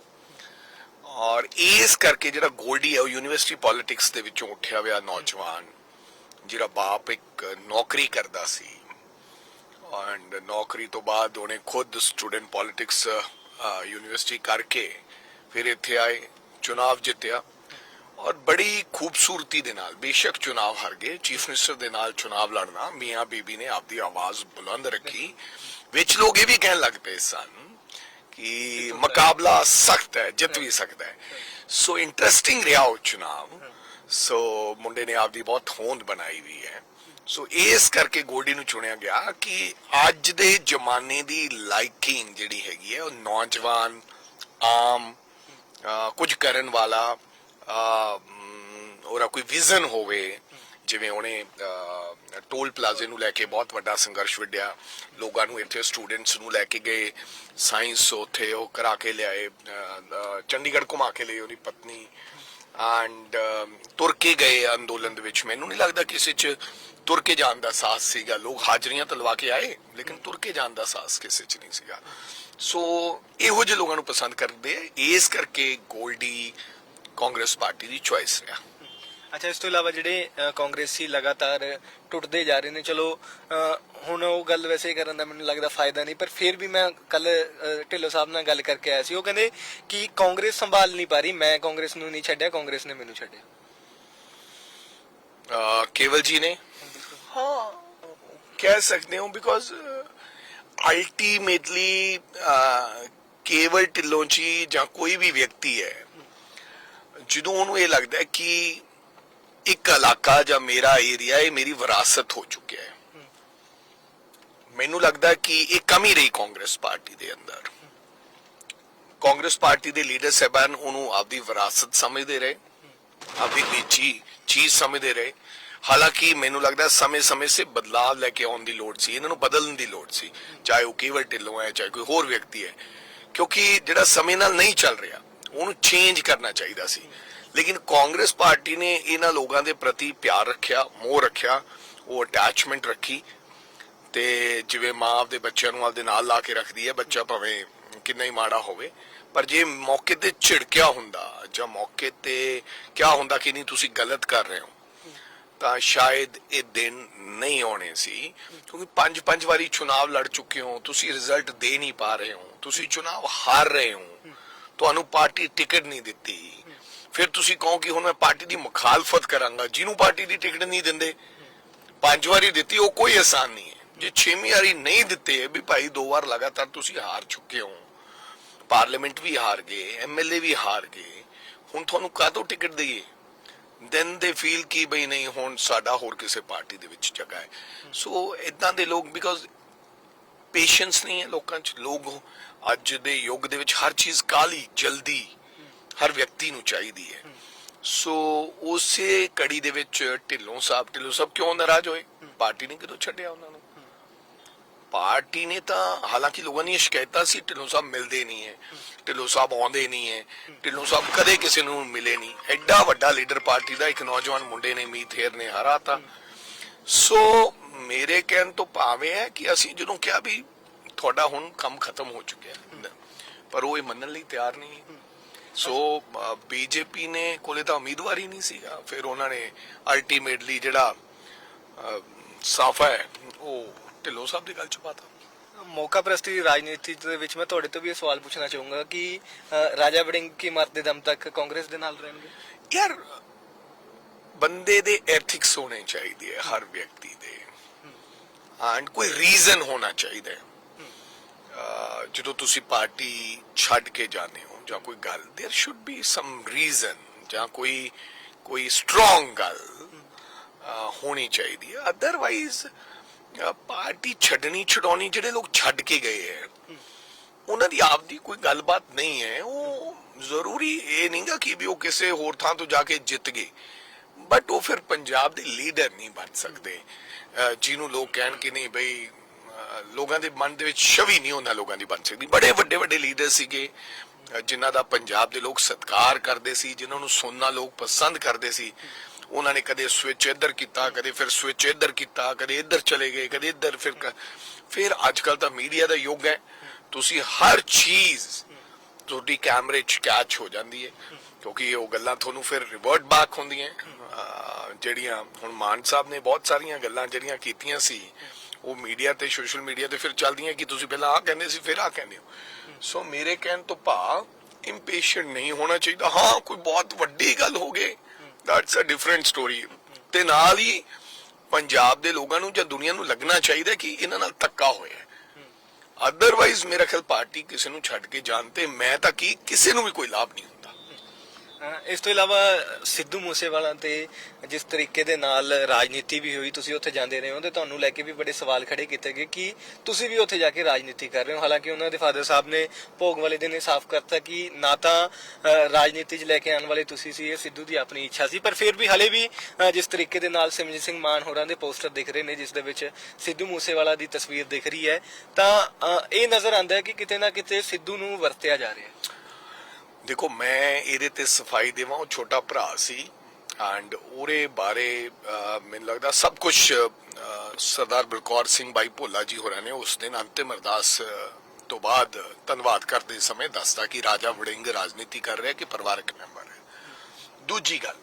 S1: ਔਰ ਇਸ ਕਰਕੇ ਜਿਹੜਾ ਗੋਲਡੀ ਹੈ ਉਹ ਯੂਨੀਵਰਸਿਟੀ ਪੋਲਿਟਿਕਸ ਦੇ ਵਿੱਚੋਂ ਉੱਠਿਆ ਹੋਇਆ ਨੌਜਵਾਨ, ਜਿਹੜਾ ਬਾਪ ਇੱਕ ਨੌਕਰੀ ਕਰਦਾ ਸੀ ਐਂਡ ਨੌਕਰੀ ਤੋਂ ਬਾਅਦ ਉਹਨੇ ਖੁਦ ਸਟੂਡੈਂਟ ਪੋਲਿਟਿਕਸ ਯੂਨੀਵਰਸਿਟੀ ਕਰਕੇ ਫਿਰ ਇੱਥੇ ਆਏ, ਚੁਣਾਵ ਜਿੱਤਿਆ ਔਰ ਬੜੀ ਖੂਬਸੂਰਤੀ ਦੇ ਨਾਲ, ਬੇਸ਼ੱਕ ਚੁਣਾਵ ਹਾਰ ਗਏ, ਚੀਫ ਮਿਨਿਸਟਰ ਦੇ ਨਾਲ ਚੁਣਾਵ ਲੜਨਾ, ਮੀਆਂ ਬੀਬੀ ਨੇ ਆਪਦੀ ਆਵਾਜ਼ ਬੁਲੰਦ ਰੱਖੀ। ਵਿੱਚ ਲੋਕ ਇਹ ਵੀ ਕਹਿਣ ਲੱਗ ਪਏ ਸਨ ਕਿ ਮੁਕਾਬਲਾ ਸਖਤ ਹੈ, ਜਿੱਤ ਵੀ ਸਕਦਾ ਹੈ। ਸੋ ਇੰਟਰਸਟਿੰਗ ਰਿਹਾ ਉਹ ਚੁਣਾਵ। ਸੋ ਮੁੰਡੇ ਨੇ ਆਪਦੀ ਬਹੁਤ ਹੋਂਦ ਬਣਾਈ ਵੀ ਹੈ। ਸੋ ਇਸ ਕਰਕੇ ਗੋਲਡੀ ਨੂੰ ਚੁਣਿਆ ਗਿਆ ਕਿ ਅੱਜ ਦੇ ਜ਼ਮਾਨੇ ਦੀ ਲਾਈਕਿੰਗ ਜਿਹੜੀ ਹੈਗੀ ਹੈ ਉਹ ਨੌਜਵਾਨ, ਆਮ, ਕੁਝ ਕਰਨ ਵਾਲਾ, ਉਹਦਾ ਕੋਈ ਵਿਜ਼ਨ ਹੋਵੇ। ਜਿਵੇਂ ਉਹਨੇ ਟੋਲ ਪਲਾਜ਼ੇ ਨੂੰ ਲੈ ਕੇ ਬਹੁਤ ਵੱਡਾ ਸੰਘਰਸ਼ ਵਿੱਢਿਆ, ਲੋਕਾਂ ਨੂੰ ਇੱਥੇ ਸਟੂਡੈਂਟਸ ਨੂੰ ਲੈ ਕੇ ਗਏ, ਸਾਇੰਸ ਉੱਥੇ ਉਹ ਕਰਾ ਕੇ ਲਿਆਏ, ਚੰਡੀਗੜ੍ਹ ਘੁਮਾ ਕੇ ਲਈ ਉਹਦੀ ਪਤਨੀ, ਐਂਡ ਤੁਰ ਕੇ ਗਏ ਅੰਦੋਲਨ ਦੇ ਵਿੱਚ। ਮੈਨੂੰ ਨਹੀਂ ਲੱਗਦਾ ਕਿਸੇ 'ਚ ਤੁਰ ਕੇ ਜਾਣ ਦਾ ਸਾਹਸ ਸੀਗਾ, ਲੋਕ ਹਾਜ਼ਰੀਆਂ ਤਲਵਾ ਕੇ ਆਏ ਲੇਕਿਨ ਤੁਰ ਕੇ ਜਾਣ ਦਾ ਸਾਹਸ ਕਿਸੇ 'ਚ ਨਹੀਂ ਸੀਗਾ। ਸੋ ਇਹੋ ਜਿਹੇ ਲੋਕਾਂ ਨੂੰ ਪਸੰਦ ਕਰਦੇ ਆ, ਇਸ ਕਰਕੇ ਗੋਲਡੀ ਕਾਂਗਰਸ ਪਾਰਟੀ ਦੀ ਚੁਆਇਸ ਰਿਹਾ।
S2: ਅੱਛਾ, ਇਸ ਤੋਂ ਇਲਾਵਾ ਜਿਹੜੇ ਕਾਂਗਰਸੀ ਲਗਾਤਾਰ ਟੁੱਟਦੇ ਜਾ ਰਹੇ ਨੇ, ਚਲੋ ਹੁਣ ਉਹ ਗੱਲ ਵੈਸੇ ਕਰਨ ਦਾ ਮੈਨੂੰ ਲੱਗਦਾ ਫਾਇਦਾ ਨਹੀਂ, ਪਰ ਫਿਰ ਵੀ ਮੈਂ ਕੱਲ ਢਿੱਲੋਂ ਸਾਹਿਬ ਨਾਲ ਗੱਲ ਕਰਕੇ ਆਇਆ ਸੀ, ਉਹ ਕਹਿੰਦੇ ਕਿ ਕਾਂਗਰਸ ਸੰਭਾਲ ਨਹੀਂ ਪਾ ਰਹੀ, ਮੈਂ ਕਾਂਗਰਸ ਨੂੰ ਨਹੀਂ ਛੱਡਿਆ, ਕਾਂਗਰਸ ਨੇ ਮੈਨੂੰ ਛੱਡਿਆ।
S1: ਕੇਵਲ ਜੀ ਨੇ, ਹਾਂ ਕਹਿ ਸਕਦੇ ਹੋ, ਬਿਕੋਜ਼ ਅਲਟੀਮੇਟਲੀ ਕੇਵਲ ਢਿੱਲੋਂ ਜੀ ਜਾਂ ਕੋਈ ਵੀ ਵਿਅਕਤੀ ਹੈ, ਜਦੋਂ ਉਹਨੂੰ ਇਹ ਲੱਗਦਾ ਕਿ ਇੱਕ ਇਲਾਕਾ ਜਾਂ ਮੇਰਾ ਏਰੀਆ ਇਹ ਮੇਰੀ ਵਿਰਾਸਤ ਹੋ ਚੁੱਕਿਆ ਹੈ, ਮੈਨੂੰ ਲੱਗਦਾ ਕਿ ਇਹ ਕਮੀ ਰਹੀ ਕਾਂਗਰਸ ਪਾਰਟੀ ਦੇ ਅੰਦਰ। ਕਾਂਗਰਸ ਪਾਰਟੀ ਦੇ ਲੀਡਰ ਸਾਹਿਬਾਨ ਉਹਨੂੰ ਆਪਦੀ ਵਿਰਾਸਤ ਸਮਝਦੇ ਰਹੇ, ਆਪਦੀ ਨਿੱਜੀ ਚੀਜ਼ ਸਮਝਦੇ ਰਹੇ। ਹਾਲਾਂਕਿ ਮੈਨੂੰ ਲੱਗਦਾ ਸਮੇਂ-ਸਮੇਂ ਸੇ ਬਦਲਾਵ ਲੈ ਕੇ ਆਉਣ ਦੀ ਲੋੜ ਸੀ, ਇਹਨਾਂ ਨੂੰ ਬਦਲਣ ਦੀ ਲੋੜ ਸੀ, ਚਾਹੇ ਉਹ ਕੇਵਲ ਢਿੱਲੋਂ ਹੈ, ਚਾਹੇ ਕੋਈ ਹੋਰ ਵਿਅਕਤੀ ਹੈ, ਕਿਉਂਕਿ ਜਿਹੜਾ ਸਮੇਂ ਨਾਲ ਨਹੀਂ ਚੱਲ ਰਿਹਾ ਉਹਨੂੰ ਚੇਂਜ ਕਰਨਾ ਚਾਹੀਦਾ ਸੀ। ਲੇਕਿਨ ਕਾਂਗਰਸ ਪਾਰਟੀ ਨੇ ਇਹਨਾਂ ਲੋਕਾਂ ਦੇ ਪ੍ਰਤੀ ਪਿਆਰ ਰੱਖਿਆ, ਮੋਹ ਰੱਖਿਆ, ਉਹ ਅਟੈਚਮੈਂਟ ਰੱਖੀ, ਤੇ ਜਿਵੇਂ ਮਾਂ ਆਪਦੇ ਬੱਚਿਆਂ ਨੂੰ ਆਪਦੇ ਨਾਲ ਲਾ ਕੇ ਰੱਖਦੀ ਹੈ, ਬੱਚਾ ਭਾਵੇਂ ਕਿੰਨਾ ਹੀ ਮਾੜਾ ਹੋਵੇ, ਪਰ ਜੇ ਮੌਕੇ ਤੇ ਝਿੜਕਿਆ ਹੁੰਦਾ ਜਾਂ ਮੌਕੇ ਤੇ ਕਿਹਾ ਹੁੰਦਾ ਕਿ ਨਹੀਂ ਤੁਸੀਂ ਗਲਤ ਕਰ ਰਹੇ ਹੋ, ਤਾਂ ਸ਼ਾਇਦ ਇਹ ਦਿਨ ਨਹੀਂ ਆਉਣੇ ਸੀ। ਕਿਉਂਕਿ 5 ਵਾਰੀ ਚੁਣਾਵ ਲੜ ਚੁੱਕੇ ਹੋ, ਤੁਸੀਂ ਰਿਜ਼ਲਟ ਦੇ ਨਹੀਂ ਪਾ ਰਹੇ ਹੋ, ਤੁਸੀਂ ਚੁਣਾਵ ਹਾਰ ਰਹੇ ਹੋ, ਤੁਹਾਨੂੰ ਪਾਰਟੀ ਟਿਕਟ ਨਹੀਂ ਦਿੱਤੀ, ਫਿਰ ਤੁਸੀਂ ਕਹੋ ਕਿ ਹੁਣ ਮੈਂ ਪਾਰਟੀ ਦੀ ਮੁਖਾਲਫਤ ਕਰਾਂਗਾ। ਜਿਹਨੂੰ ਪਾਰਟੀ ਦੀ ਟਿਕਟ ਨਹੀਂ ਦਿੰਦੇ, 5 ਵਾਰੀ ਦਿੱਤੀ, ਉਹ ਕੋਈ ਆਸਾਨ ਨਹੀਂ ਹੈ। ਜੇ 6ਵੀਂ ਵਾਰੀ ਨਹੀਂ ਦਿੱਤੇ ਵੀ ਭਾਈ 2 ਵਾਰ ਲਗਾਤਾਰ ਤੁਸੀਂ ਹਾਰ ਚੁੱਕੇ ਹੋ, ਪਾਰਲੀਮੈਂਟ ਵੀ ਹਾਰ ਗਏ, ਐਮਐਲਏ ਵੀ ਹਾਰ ਗਏ, ਹੁਣ ਤੁਹਾਨੂੰ ਕਾਹਤੋਂ ਟਿਕਟ ਦਈਏ? ਦੈਨ ਦੇ ਫੀਲ ਕਿ ਬਈ ਨਹੀਂ ਹੁਣ ਸਾਡਾ ਹੋਰ ਕਿਸੇ ਪਾਰਟੀ ਦੇ ਵਿੱਚ ਜਗ੍ਹਾ ਹੈ। ਸੋ ਇਦਾਂ ਦੇ ਲੋਕ, ਬਿਕੋਜ਼ ਪੇਸ਼ੈਂਸ ਨਹੀਂ ਹੈ ਲੋਕਾਂ 'ਚ। ਲੋਕ ਅੱਜ ਦੇ ਯੁੱਗ ਦੇ ਵਿੱਚ ਹਰ ਚੀਜ਼ ਕਾਹਲੀ ਜਲਦੀ ਹਰ ਵਿਅਕਤੀ ਨੂੰ ਚਾਹੀਦੀ ਹੈ। ਸੋ ਉਸੇ ਕੜੀ ਦੇ ਵਿੱਚ ਢਿੱਲੋਂ ਸਾਹਿਬ ਕਿਉਂ ਨਾਰਾਜ਼ ਹੋਏ? ਪਾਰਟੀ ਨੇ ਕਿਦੋਂ ਛੱਡਿਆ ਉਹਨਾਂ ਨੂੰ? ਪਾਰਟੀ ਨੇ ਤਾਂ, ਹਾਲਾਂਕਿ ਲੋਕਾਂ ਦੀਆਂ ਸ਼ਿਕਾਇਤਾਂ ਸੀ ਢਿੱਲੋਂ ਸਾਹਿਬ ਮਿਲਦੇ ਨਹੀਂ ਹੈ, ਢਿੱਲੋਂ ਸਾਹਿਬ ਆਉਂਦੇ ਨਹੀਂ ਹੈ, ਢਿੱਲੋਂ ਸਾਹਿਬ ਕਦੇ ਕਿਸੇ ਨੂੰ ਮਿਲੇ ਨਹੀਂ। ਐਡਾ ਵੱਡਾ ਲੀਡਰ ਪਾਰਟੀ ਦਾ ਇੱਕ ਨੌਜਵਾਨ ਮੁੰਡੇ ਨੇ, ਮੀਤ ਹੇਰ ਨੇ ਹਰਾਤਾ। ਸੋ ਮੇਰੇ ਕਹਿਣ ਤੋਂ ਭਾਵੇਂ ਹੈ ਕਿ ਅਸੀਂ ਜਦੋਂ ਕਿਹਾ ਵੀ ਤੁਹਾਡਾ ਹੁਣ ਕੰਮ ਖਤਮ ਹੋ ਚੁੱਕਿਆ, ਪਰ ਉਹ ਇਹ ਮੰਨਣ ਲਈ ਤਿਆਰ ਨਹੀਂ। ਸੋ ਬੀਜੇਪੀ ਨੇ ਕੋਲੇ ਤਾਂ ਉਮੀਦਵਾਰ ਹੀ ਨਹੀਂ ਸੀਗਾ, ਫਿਰ ਉਹਨਾਂ ਨੇ ਅਲਟੀਮੇਟਲੀ ਜਿਹੜਾ ਸਾਫਾ ਹੈ ਉਹ ਢਿੱਲੋਂ ਸਾਹਿਬ ਦੀ ਗੱਲ ਚ ਪਾਤਾ।
S2: ਮੌਕਾ ਪ੍ਰਸਤੀ ਦੀ ਰਾਜਨੀਤੀ ਦੇ ਵਿੱਚ ਮੈਂ ਤੁਹਾਡੇ ਤੋਂ ਵੀ ਇਹ ਸਵਾਲ ਪੁੱਛਣਾ ਚਾਹੂੰਗਾ ਕਿ ਰਾਜਾ ਵੜਿੰਗ ਕੀ ਮਰਦੇ ਦਮ ਤੱਕ ਕਾਂਗਰਸ ਦੇ ਨਾਲ ਰਹਿਣਗੇ?
S1: ਯਾਰ ਬੰਦੇ ਦੇ ਐਥਿਕਸ ਹੋਣੇ ਚਾਹੀਦੇ ਹੈ ਹਰ ਵਿਅਕਤੀ ਦੇ, ਐਂਡ ਕੋਈ ਰੀਜ਼ਨ ਹੋਣਾ ਚਾਹੀਦਾ ਹੈ। ਜਦੋਂ ਤੁਸੀਂ ਪਾਰਟੀ ਛੱਡ ਕੇ ਜਾਂਦੇ ਹੋ ਜਾਂ ਕੋਈ ਗੱਲ, there should be some reason, ਜਾਂ ਕੋਈ ਕੋਈ ਸਟਰੋਂਗ ਗੱਲ ਹੋਣੀ ਚਾਹੀਦੀ ਹੈ। ਅਦਰਵਾਈਜ਼ ਪਾਰਟੀ ਛੱਡਣੀ ਛਡਾਉਣੀ ਜਿਹੜੇ ਲੋਕ ਛੱਡ ਕੇ ਗਏ ਹੈ ਉਹਨਾਂ ਦੀ ਆਪਦੀ ਕੋਈ ਗੱਲਬਾਤ ਨਹੀਂ ਹੈ। ਉਹ ਜ਼ਰੂਰੀ ਇਹ ਨਹੀਂਗਾ ਕਿ ਵੀ ਉਹ ਕਿਸੇ ਹੋਰ ਥਾਂ ਤੋਂ ਜਾ ਕੇ ਜਿੱਤ ਗਏ, ਬਟ ਉਹ ਫਿਰ ਪੰਜਾਬ ਦੇ ਲੀਡਰ ਨਹੀਂ ਬਣ ਸਕਦੇ ਜਿਹਨੂੰ ਲੋਕ ਕਹਿਣ ਕਿ ਨਹੀਂ ਬਈ ਲੋਕਾਂ ਦੇ ਮਨ ਦੇ ਵਿੱਚ ਛਵੀ ਨਹੀਂ ਉਹਨਾਂ ਲੋਕਾਂ ਦੀ ਬਣ ਸਕਦੀ। ਬੜੇ ਵੱਡੇ ਵੱਡੇ ਲੀਡਰ ਸੀਗੇ ਜਿਨ੍ਹਾਂ ਦਾ ਪੰਜਾਬ ਦੇ ਲੋਕ ਸਤਿਕਾਰ ਕਰਦੇ ਸੀ, ਜਿਨ੍ਹਾਂ ਨੂੰ ਸੁਣਨਾ ਲੋਕ ਪਸੰਦ ਕਰਦੇ ਸੀ। ਉਹਨਾਂ ਨੇ ਕਦੇ ਸਵਿਚ ਇੱਧਰ ਕੀਤਾ, ਕਦੇ ਫਿਰ ਸਵਿਚ ਇੱਧਰ ਕੀਤਾ, ਕਦੇ ਇੱਧਰ ਚਲੇ ਗਏ, ਕਦੇ ਇੱਧਰ, ਫਿਰ ਅੱਜ ਕੱਲ ਤਾਂ ਮੀਡੀਆ ਦਾ ਯੁੱਗ ਹੈ, ਤੁਸੀਂ ਹਰ ਚੀਜ਼ ਤੁਹਾਡੀ ਕੈਮਰੇ 'ਚ ਕੈਚ ਹੋ ਜਾਂਦੀ ਹੈ, ਕਿਉਂਕਿ ਉਹ ਗੱਲਾਂ ਤੁਹਾਨੂੰ ਫਿਰ ਰਿਵਰਟ ਬੈਕ ਹੁੰਦੀਆਂ। ਜਿਹੜੀਆਂ ਹੁਣ ਮਾਨ ਸਾਹਿਬ ਨੇ ਬਹੁਤ ਸਾਰੀਆਂ ਗੱਲਾਂ ਜਿਹੜੀਆਂ ਕੀਤੀਆਂ ਸੀ ਉਹ ਮੀਡੀਆ ਤੇ ਸੋਸ਼ਲ ਮੀਡੀਆ ਤੇ ਫਿਰ ਚੱਲਦੀਆਂ ਕਿ ਤੁਸੀਂ ਪਹਿਲਾਂ ਆਹ ਕਹਿੰਦੇ ਸੀ ਫਿਰ ਆਹ ਕਹਿੰਦੇ ਹੋ। ਸੋ ਮੇਰੇ ਕਹਿਣ ਤੋਂ ਭਾਵ ਇੰਪੇਸ਼ੈਂਟ ਨਹੀਂ ਹੋਣਾ ਚਾਹੀਦਾ। ਹਾਂ ਕੋਈ ਬਹੁਤ ਵੱਡੀ ਗੱਲ ਹੋ ਗਈ, ਦੈਟਸ ਅ ਡਿਫਰੈਂਟ ਸਟੋਰੀ। ਤੇ ਨਾਲ ਹੀ ਪੰਜਾਬ ਦੇ ਲੋਕਾਂ ਨੂੰ ਜਾਂ ਦੁਨੀਆ ਨੂੰ ਲੱਗਣਾ ਚਾਹੀਦਾ ਕਿ ਇਹਨਾਂ ਨਾਲ ਧੱਕਾ ਹੋਇਆ। ਅਦਰਵਾਈਜ਼ ਮੇਰਾ ਖਿਆਲ ਪਾਰਟੀ ਕਿਸੇ ਨੂੰ ਛੱਡ ਕੇ ਜਾਣ ਤੇ ਮੈਂ ਤਾਂ ਕੀ ਕਿਸੇ ਨੂੰ ਵੀ ਕੋਈ ਲਾਭ ਨਹੀਂ ਹੁੰਦਾ।
S2: ਇਸ ਤੋਂ ਇਲਾਵਾ ਸਿੱਧੂ ਮੂਸੇਵਾਲਾ ਤੇ ਜਿਸ ਤਰੀਕੇ ਦੇ ਨਾਲ ਰਾਜਨੀਤੀ ਵੀ ਹੋਈ, ਤੁਸੀਂ ਉੱਥੇ ਜਾਂਦੇ ਰਹੇ ਹੋ ਤੇ ਤੁਹਾਨੂੰ ਲੈ ਕੇ ਵੀ ਬੜੇ ਸਵਾਲ ਖੜੇ ਕੀਤੇ ਗਏ ਕਿ ਤੁਸੀਂ ਵੀ ਉੱਥੇ ਜਾ ਕੇ ਰਾਜਨੀਤੀ ਕਰ ਰਹੇ ਹੋ। ਹਾਲਾਂਕਿ ਉਹਨਾਂ ਦੇ ਫਾਦਰ ਸਾਹਿਬ ਨੇ ਭੋਗ ਵਾਲੇ ਦਿਨ ਇਹ ਸਾਫ਼ ਕਰਤਾ ਕਿ ਨਾ ਤਾਂ ਰਾਜਨੀਤੀ 'ਚ ਲੈ ਕੇ ਆਉਣ ਵਾਲੇ ਤੁਸੀਂ ਸੀ, ਇਹ ਸਿੱਧੂ ਦੀ ਆਪਣੀ ਇੱਛਾ ਸੀ। ਪਰ ਫਿਰ ਵੀ ਹਲੇ ਵੀ ਜਿਸ ਤਰੀਕੇ ਦੇ ਨਾਲ ਸਿਮਰਜੀਤ ਸਿੰਘ ਮਾਨ ਹੋਰਾਂ ਦੇ ਪੋਸਟਰ ਦਿਖ ਰਹੇ ਨੇ ਜਿਸ ਦੇ ਵਿੱਚ ਸਿੱਧੂ ਮੂਸੇਵਾਲਾ ਦੀ ਤਸਵੀਰ ਦਿਖ ਰਹੀ ਹੈ, ਤਾਂ ਇਹ ਨਜ਼ਰ ਆਉਂਦਾ ਹੈ ਕਿ ਕਿਤੇ ਨਾ ਕਿਤੇ ਸਿੱਧੂ ਨੂੰ ਵਰਤਿਆ ਜਾ ਰਿਹਾ ਹੈ।
S1: ਦੇਖੋ ਮੈਂ ਇਹਦੇ ਤੇ ਸਫਾਈ ਦੇਵਾਂ, ਉਹ ਛੋਟਾ ਭਰਾ ਸੀ ਐਂਡ ਉਹਦੇ ਬਾਰੇ ਮੈਨੂੰ ਲੱਗਦਾ ਸਭ ਕੁਝ ਸਰਦਾਰ ਬਲਕੌਰ ਸਿੰਘ ਬਾਈ ਭੋਲਾ ਜੀ ਹੋਰਾਂ ਨੇ ਉਸ ਦਿਨ ਅੰਤਿਮ ਅਰਦਾਸ ਤੋਂ ਬਾਅਦ ਧੰਨਵਾਦ ਕਰਦੇ ਸਮੇਂ ਦੱਸਦਾ ਕਿ ਰਾਜਾ ਵੜਿੰਗ ਰਾਜਨੀਤੀ ਕਰ ਰਿਹਾ ਕਿ ਪਰਿਵਾਰਕ ਮੈਂਬਰ ਹੈ। ਦੂਜੀ ਗੱਲ,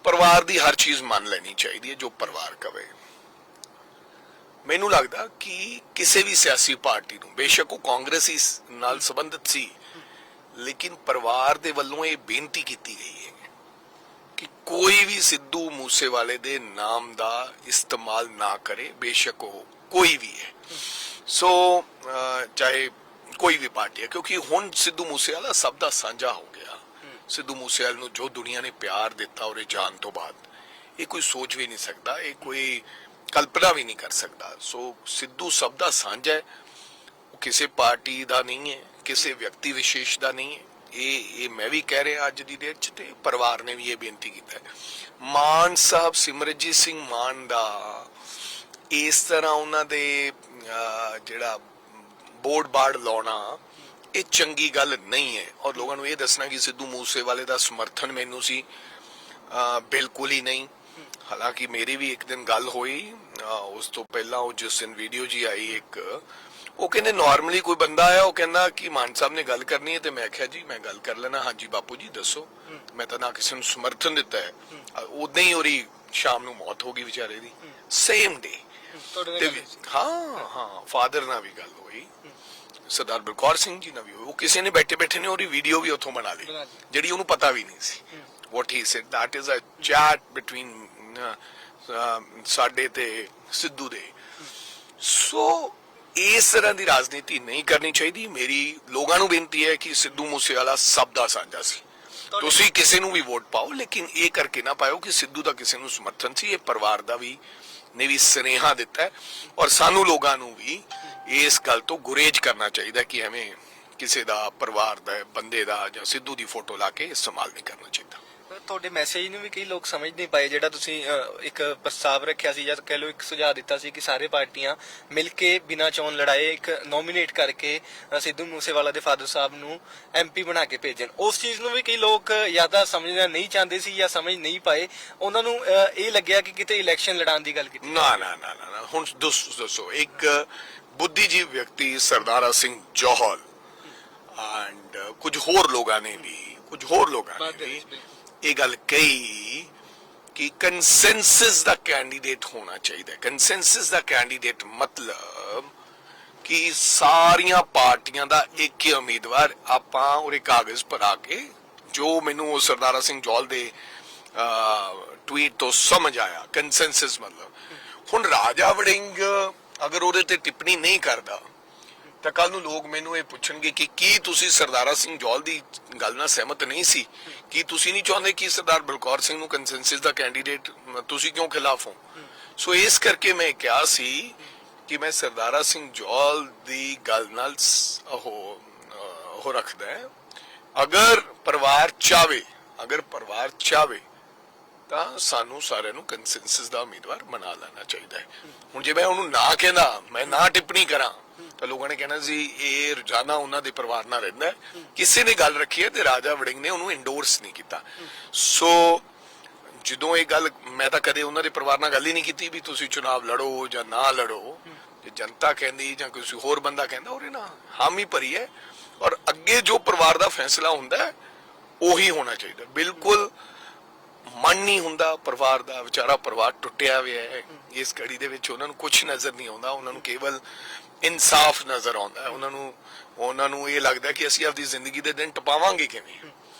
S1: ਪਰਿਵਾਰ ਦੀ ਹਰ ਚੀਜ਼ ਮੰਨ ਲੈਣੀ ਚਾਹੀਦੀ ਹੈ ਜੋ ਪਰਿਵਾਰ ਕਵੇ। ਮੈਨੂੰ ਲੱਗਦਾ ਕਿ ਕਿਸੇ ਵੀ ਸਿਆਸੀ ਪਾਰਟੀ ਨੂੰ, ਬੇਸ਼ੱਕ ਉਹ ਕਾਂਗਰਸੀ ਨਾਲ ਸੰਬੰਧਿਤ ਸੀ, ਲੇਕਿਨ ਪਰਿਵਾਰ ਦੇ ਵੱਲੋਂ ਇਹ ਬੇਨਤੀ ਕੀਤੀ ਗਈ ਹੈ ਕਿ ਕੋਈ ਵੀ ਸਿੱਧੂ ਮੂਸੇਵਾਲੇ ਦੇ ਨਾਮ ਦਾ ਇਸਤੇਮਾਲ ਨਾ ਕਰੇ, ਬੇਸ਼ੱਕ ਉਹ ਕੋਈ ਵੀ ਹੈ। ਸੋ ਚਾਹੇ ਕੋਈ ਵੀ ਪਾਰਟੀ ਹੈ, ਕਿਉਂਕਿ ਹੁਣ ਸਿੱਧੂ ਮੂਸੇਵਾਲਾ ਸਭ ਦਾ ਸਾਂਝਾ ਹੋ ਗਿਆ। ਸਿੱਧੂ ਮੂਸੇਵਾਲੇ ਨੂੰ ਜੋ ਦੁਨੀਆ ਨੇ ਪਿਆਰ ਦਿੱਤਾ ਉਹਦੇ ਜਾਣ ਤੋਂ ਬਾਅਦ, ਇਹ ਕੋਈ ਸੋਚ ਵੀ ਨਹੀਂ ਸਕਦਾ, ਇਹ ਕੋਈ ਕਲਪਨਾ ਵੀ ਨਹੀਂ ਕਰ ਸਕਦਾ। ਸੋ ਸਿੱਧੂ ਸਭ ਦਾ ਸਾਂਝਾ ਹੈ, ਉਹ ਕਿਸੇ ਪਾਰਟੀ ਦਾ ਨਹੀਂ ਹੈ, ਕਿਸੇ ਵਿਅਕਤੀ ਵਿਸ਼ੇਸ਼ ਦਾ ਨਹੀਂ ਹੈ। ਇਹ ਮੈਂ ਵੀ ਕਹਿ ਰਿਹਾ ਅੱਜ ਦੀ ਡੇਟ 'ਚ, ਤੇ ਪਰਿਵਾਰ ਨੇ ਵੀ ਇਹ ਬੇਨਤੀ ਕੀਤਾ ਹੈ। ਮਾਨ ਸਾਹਿਬ ਸਿਮਰਜੀਤ ਸਿੰਘ ਮਾਨ ਦਾ ਇਸ ਤਰ੍ਹਾਂ ਉਹਨਾਂ ਦੇ ਜਿਹੜਾ ਬੋਰਡ ਬਾੜ ਲਾਉਣਾ ਇਹ ਚੰਗੀ ਗੱਲ ਨਹੀਂ ਹੈ। ਔਰ ਲੋਕਾਂ ਨੂੰ ਇਹ ਦੱਸਣਾ ਕਿ ਸਿੱਧੂ ਮੂਸੇਵਾਲੇ ਦਾ ਸਮਰਥਨ ਮੈਨੂੰ ਸੀ, ਬਿਲਕੁਲ ਹੀ ਨਹੀਂ। ਹਾਲਾਂਕਿ ਮੇਰੀ ਵੀ ਇੱਕ ਦਿਨ ਗੱਲ ਹੋਈ, ਉਸ ਤੋਂ ਪਹਿਲਾਂ ਉਹ ਜਿਸ ਦਿਨ ਵੀਡੀਓ ਜੀ ਆਈ ਇੱਕ, ਉਹ ਕਹਿੰਦੇ ਨਾਰਮਲੀ ਕੋਈ ਬੰਦਾ ਆਇਆ, ਉਹ ਕਹਿੰਦਾ ਕਿ ਮਾਨ ਸਾਹਿਬ ਨੇ ਗੱਲ ਕਰਨੀ ਹੈ, ਤੇ ਮੈਂ ਕਿਹਾ ਜੀ ਮੈਂ ਗੱਲ ਕਰ ਲੈਣਾ। ਹਾਂਜੀ ਬਾਪੂ ਜੀ ਦੱਸੋ। ਮੈਂ ਤਾਂ ਨਾ ਕਿਸੇ ਨੂੰ ਸਮਰਥਨ ਦਿੱਤਾ ਹੈ। ਉਦਾਂ ਹੀ ਉਹਦੀ ਸ਼ਾਮ ਨੂੰ ਮੌਤ ਹੋ ਗਈ ਵਿਚਾਰੇ ਦੀ, ਸੇਮ ਡੇ। ਹਾਂ ਫਾਦਰ ਨਾਲ ਵੀ ਗੱਲ ਹੋਈ, ਸਰਦਾਰ ਬਲਕੌਰ ਸਿੰਘ ਜੀ ਨਾਲ ਵੀ ਹੋਈ। ਉਹ ਕਿਸੇ ਨੇ ਬੈਠੇ ਬੈਠੇ ਨੇ ਉਹਦੀ ਵੀਡੀਓ ਵੀ ਉੱਥੋਂ ਬਣਾ ਲਈ ਜਿਹੜੀ ਉਹਨੂੰ ਪਤਾ ਵੀ ਨਹੀਂ ਸੀ। what he said, that is a chat between ਸਾਡੇ ਤੇ ਸਿੱਧੂ ਦੇ। ਸੋ ਇਸ ਤਰ੍ਹਾਂ ਦੀ ਰਾਜਨੀਤੀ ਨਹੀਂ ਕਰਨੀ ਚਾਹੀਦੀ। ਮੇਰੀ ਲੋਕਾਂ ਨੂੰ ਬੇਨਤੀ ਹੈ ਕਿ ਸਿੱਧੂ ਮੂਸੇਵਾਲਾ ਸਭ ਦਾ ਸਾਂਝਾ ਸੀ, ਤੁਸੀਂ ਕਿਸੇ ਨੂੰ ਵੀ ਵੋਟ ਪਾਓ, ਲੇਕਿਨ ਇਹ ਕਰਕੇ ਨਾ ਪਾਓ ਕਿ ਸਿੱਧੂ ਦਾ ਕਿਸੇ ਨੂੰ ਸਮਰਥਨ ਸੀ। ਇਹ ਪਰਿਵਾਰ ਦਾ ਵੀ ਨੇ ਵੀ ਸੁਨੇਹਾ ਦਿੱਤਾ ਹੈ, ਔਰ ਸਾਨੂੰ ਲੋਕਾਂ ਨੂੰ ਵੀ ਇਸ ਗੱਲ ਤੋਂ ਗੁਰੇਜ਼ ਕਰਨਾ ਚਾਹੀਦਾ ਕਿ ਐਵੇਂ ਕਿਸੇ ਦਾ, ਪਰਿਵਾਰ ਦਾ, ਬੰਦੇ ਦਾ ਜਾਂ ਸਿੱਧੂ ਦੀ ਫੋਟੋ ਲਾ ਕੇ ਇਸਤੇਮਾਲ ਨਹੀਂ ਕਰਨਾ ਚਾਹੀਦਾ।
S2: ਤੁਹਾਡੇ ਮੈਸੇਜ ਨੂੰ ਵੀ ਕਈ ਲੋਕ ਸਮਝ ਨਹੀਂ ਪਾਏ, ਜਿਹੜਾ ਤੁਸੀਂ ਇੱਕ ਪ੍ਰਸਤਾਵ ਰੱਖਿਆ ਸੀ ਜਾਂ ਕਹਿ ਲਓ ਇੱਕ ਸੁਝਾਅ ਦਿੱਤਾ ਸੀ ਕਿ ਸਾਰੇ ਪਾਰਟੀਆਂ ਮਿਲ ਕੇ ਬਿਨਾਂ ਚੋਣ ਲੜਾਏ ਇੱਕ ਨੋਮੀਨੇਟ ਕਰਕੇ ਸਿੱਧੂ ਮੂਸੇਵਾਲਾ ਦੇ ਫਾਦਰ ਸਾਹਿਬ ਨੂੰ MP ਬਣਾ ਕੇ ਭੇਜਣ। ਉਸ ਚੀਜ਼ ਨੂੰ ਵੀ ਕਈ ਲੋਕ ਜਾਂ ਤਾਂ ਸਮਝਣਾ ਨਹੀਂ ਚਾਹੁੰਦੇ ਸੀ ਜਾਂ ਸਮਝ ਨਹੀਂ ਪਾਏ। ਉਹਨਾਂ ਨੂੰ ਇਹ ਲੱਗਿਆ ਕਿ ਕਿਤੇ ਇਲੈਕਸ਼ਨ ਲੜਾਉਣ ਦੀ ਗੱਲ ਕੀਤੀ।
S1: ਨਾ ਨਾ ਨਾ ਨਾ, ਹੁਣ ਦੱਸੋ, ਇੱਕ ਬੁੱਧੀਜੀਵ ਵਿਅਕਤੀ ਸਰਦਾਰਾ ਸਿੰਘ ਜੌਹਲ ਐਂਡ ਕੁਝ ਹੋਰ ਲੋਕਾਂ ਨੇ ਵੀ ਇਹ ਗੱਲ ਕਹੀ ਕਿ ਕੰਸੈਂਸਸ ਦਾ ਕੈਂਡੀਡੇਟ ਹੋਣਾ ਚਾਹੀਦਾ। ਕੰਸੈਂਸਸ ਦਾ ਕੈਂਡੀਡੇਟ ਮਤਲਬ ਕਿ ਸਾਰੀਆਂ ਪਾਰਟੀਆਂ ਦਾ ਇੱਕ ਹੀ ਉਮੀਦਵਾਰ। ਆਪਾਂ ਉਹਦੇ ਕਾਗਜ਼ ਭਰਾ ਕੇ, ਜੋ ਮੈਨੂੰ ਉਹ ਸਰਦਾਰਾ ਸਿੰਘ ਜੌਹਲ ਦੇ ਟਵੀਟ ਤੋਂ ਸਮਝ ਆਇਆ, ਕੰਸੈਂਸਸ ਮਤਲਬ ਹੁਣ ਰਾਜਾ ਵੜਿੰਗ ਅਗਰ ਉਹਦੇ ਤੇ ਟਿੱਪਣੀ ਨਹੀਂ ਕਰਦਾ ਤਾਂ ਕੱਲ ਨੂੰ ਲੋਕ ਮੈਨੂੰ ਇਹ ਪੁੱਛਣਗੇ ਕਿ ਕੀ ਤੁਸੀਂ ਸਰਦਾਰਾ ਸਿੰਘ ਜੌਲ ਦੀ ਗੱਲ ਨਾਲ ਸਹਿਮਤ ਨਹੀਂ ਸੀ? ਕੀ ਤੁਸੀਂ ਨਹੀਂ ਚਾਹੁੰਦੇ ਕਿ ਸਰਦਾਰ ਬਲਕੌਰ ਸਿੰਘ ਨੂੰ ਕੰਸੈਂਸਸ ਦਾ ਕੈਂਡੀਡੇਟ, ਤੁਸੀਂ ਕਿਉਂ ਖਿਲਾਫ ਹੋ? ਸੋ ਇਸ ਕਰਕੇ ਮੈਂ ਕਿਹਾ ਸੀ ਕਿ ਮੈਂ ਸਰਦਾਰਾ ਸਿੰਘ ਜੌਲ ਦੀ ਗੱਲ ਨਾਲ ਉਹ ਰੱਖਦਾ ਹੈ। ਅਗਰ ਪਰਿਵਾਰ ਚਾਵੇ ਤਾਂ ਸਾਨੂੰ ਸਾਰਿਆਂ ਨੂੰ ਕੰਸੈਂਸਸ ਦਾ ਉਮੀਦਵਾਰ ਬਣਾ ਲੈਣਾ ਚਾਹੀਦਾ ਹੈ। ਹੁਣ ਜੇ ਮੈਂ ਉਹਨੂੰ ਨਾ ਕਹਿੰਦਾ, ਮੈਂ ਨਾ ਟਿੱਪਣੀ ਕਰਾਂ, ਤਾਂ ਲੋਕਾਂ ਨੇ ਕਹਿਣਾ ਸੀ ਇਹ ਰੋਜ਼ਾਨਾ ਉਹਨਾਂ ਦੇ ਪਰਿਵਾਰ ਨਾਲ ਰਹਿੰਦਾ ਹੈ। ਕਿਸੇ ਨੇ ਗੱਲ ਰੱਖੀ ਹੈ ਤੇ ਰਾਜਾ ਵੜਿੰਗ ਨੇ ਉਹਨੂੰ ਇੰਡੋਰਸ ਨਹੀਂ ਕੀਤਾ। ਸੋ ਜਦੋਂ ਇਹ ਗੱਲ, ਮੈਂ ਤਾਂ ਕਦੇ ਉਹਨਾਂ ਦੇ ਪਰਿਵਾਰ ਨਾਲ ਗੱਲ ਹੀ ਨਹੀਂ ਕੀਤੀ ਵੀ ਤੁਸੀਂ ਚੁਣਾਵ ਲੜੋ ਜਾਂ ਨਾ ਲੜੋ। ਜੇ ਜਨਤਾ ਕਹਿੰਦੀ ਜਾਂ ਕਿਸੇ ਹੋਰ ਬੰਦਾ ਕਹਿੰਦਾ, ਉਹਦੇ ਨਾਲ ਹਾਮੀ ਭਰੀ ਹੈ। ਔਰ ਅੱਗੇ ਜੋ ਪਰਿਵਾਰ ਦਾ ਫੈਸਲਾ ਹੁੰਦਾ ਹੈ ਉਹੀ ਹੋਣਾ ਚਾਹੀਦਾ। ਬਿਲਕੁਲ ਮਨ ਨਹੀਂ ਹੁੰਦਾ ਪਰਿਵਾਰ ਦਾ, ਵਿਚਾਰਾ ਪਰਿਵਾਰ ਟੁੱਟਿਆ ਹੋਇਆ ਹੈ। ਇਸ ਘੜੀ ਦੇ ਵਿੱਚ ਉਹਨਾਂ ਨੂੰ ਕੁਝ ਨਜ਼ਰ ਨਹੀਂ ਆਉਂਦਾ, ਉਹਨਾਂ ਨੂੰ ਕੇਵਲ ਇਨਸਾਫ ਨਜ਼ਰ ਆਉਂਦਾ ਹੈ। ਉਹਨਾਂ ਨੂੰ ਇਹ ਲੱਗਦਾ ਕਿ ਅਸੀਂ ਆਪਣੀ ਜ਼ਿੰਦਗੀ ਦੇ ਦਿਨ ਟਪਾਵਾਂਗੇ ਕਿਵੇਂ,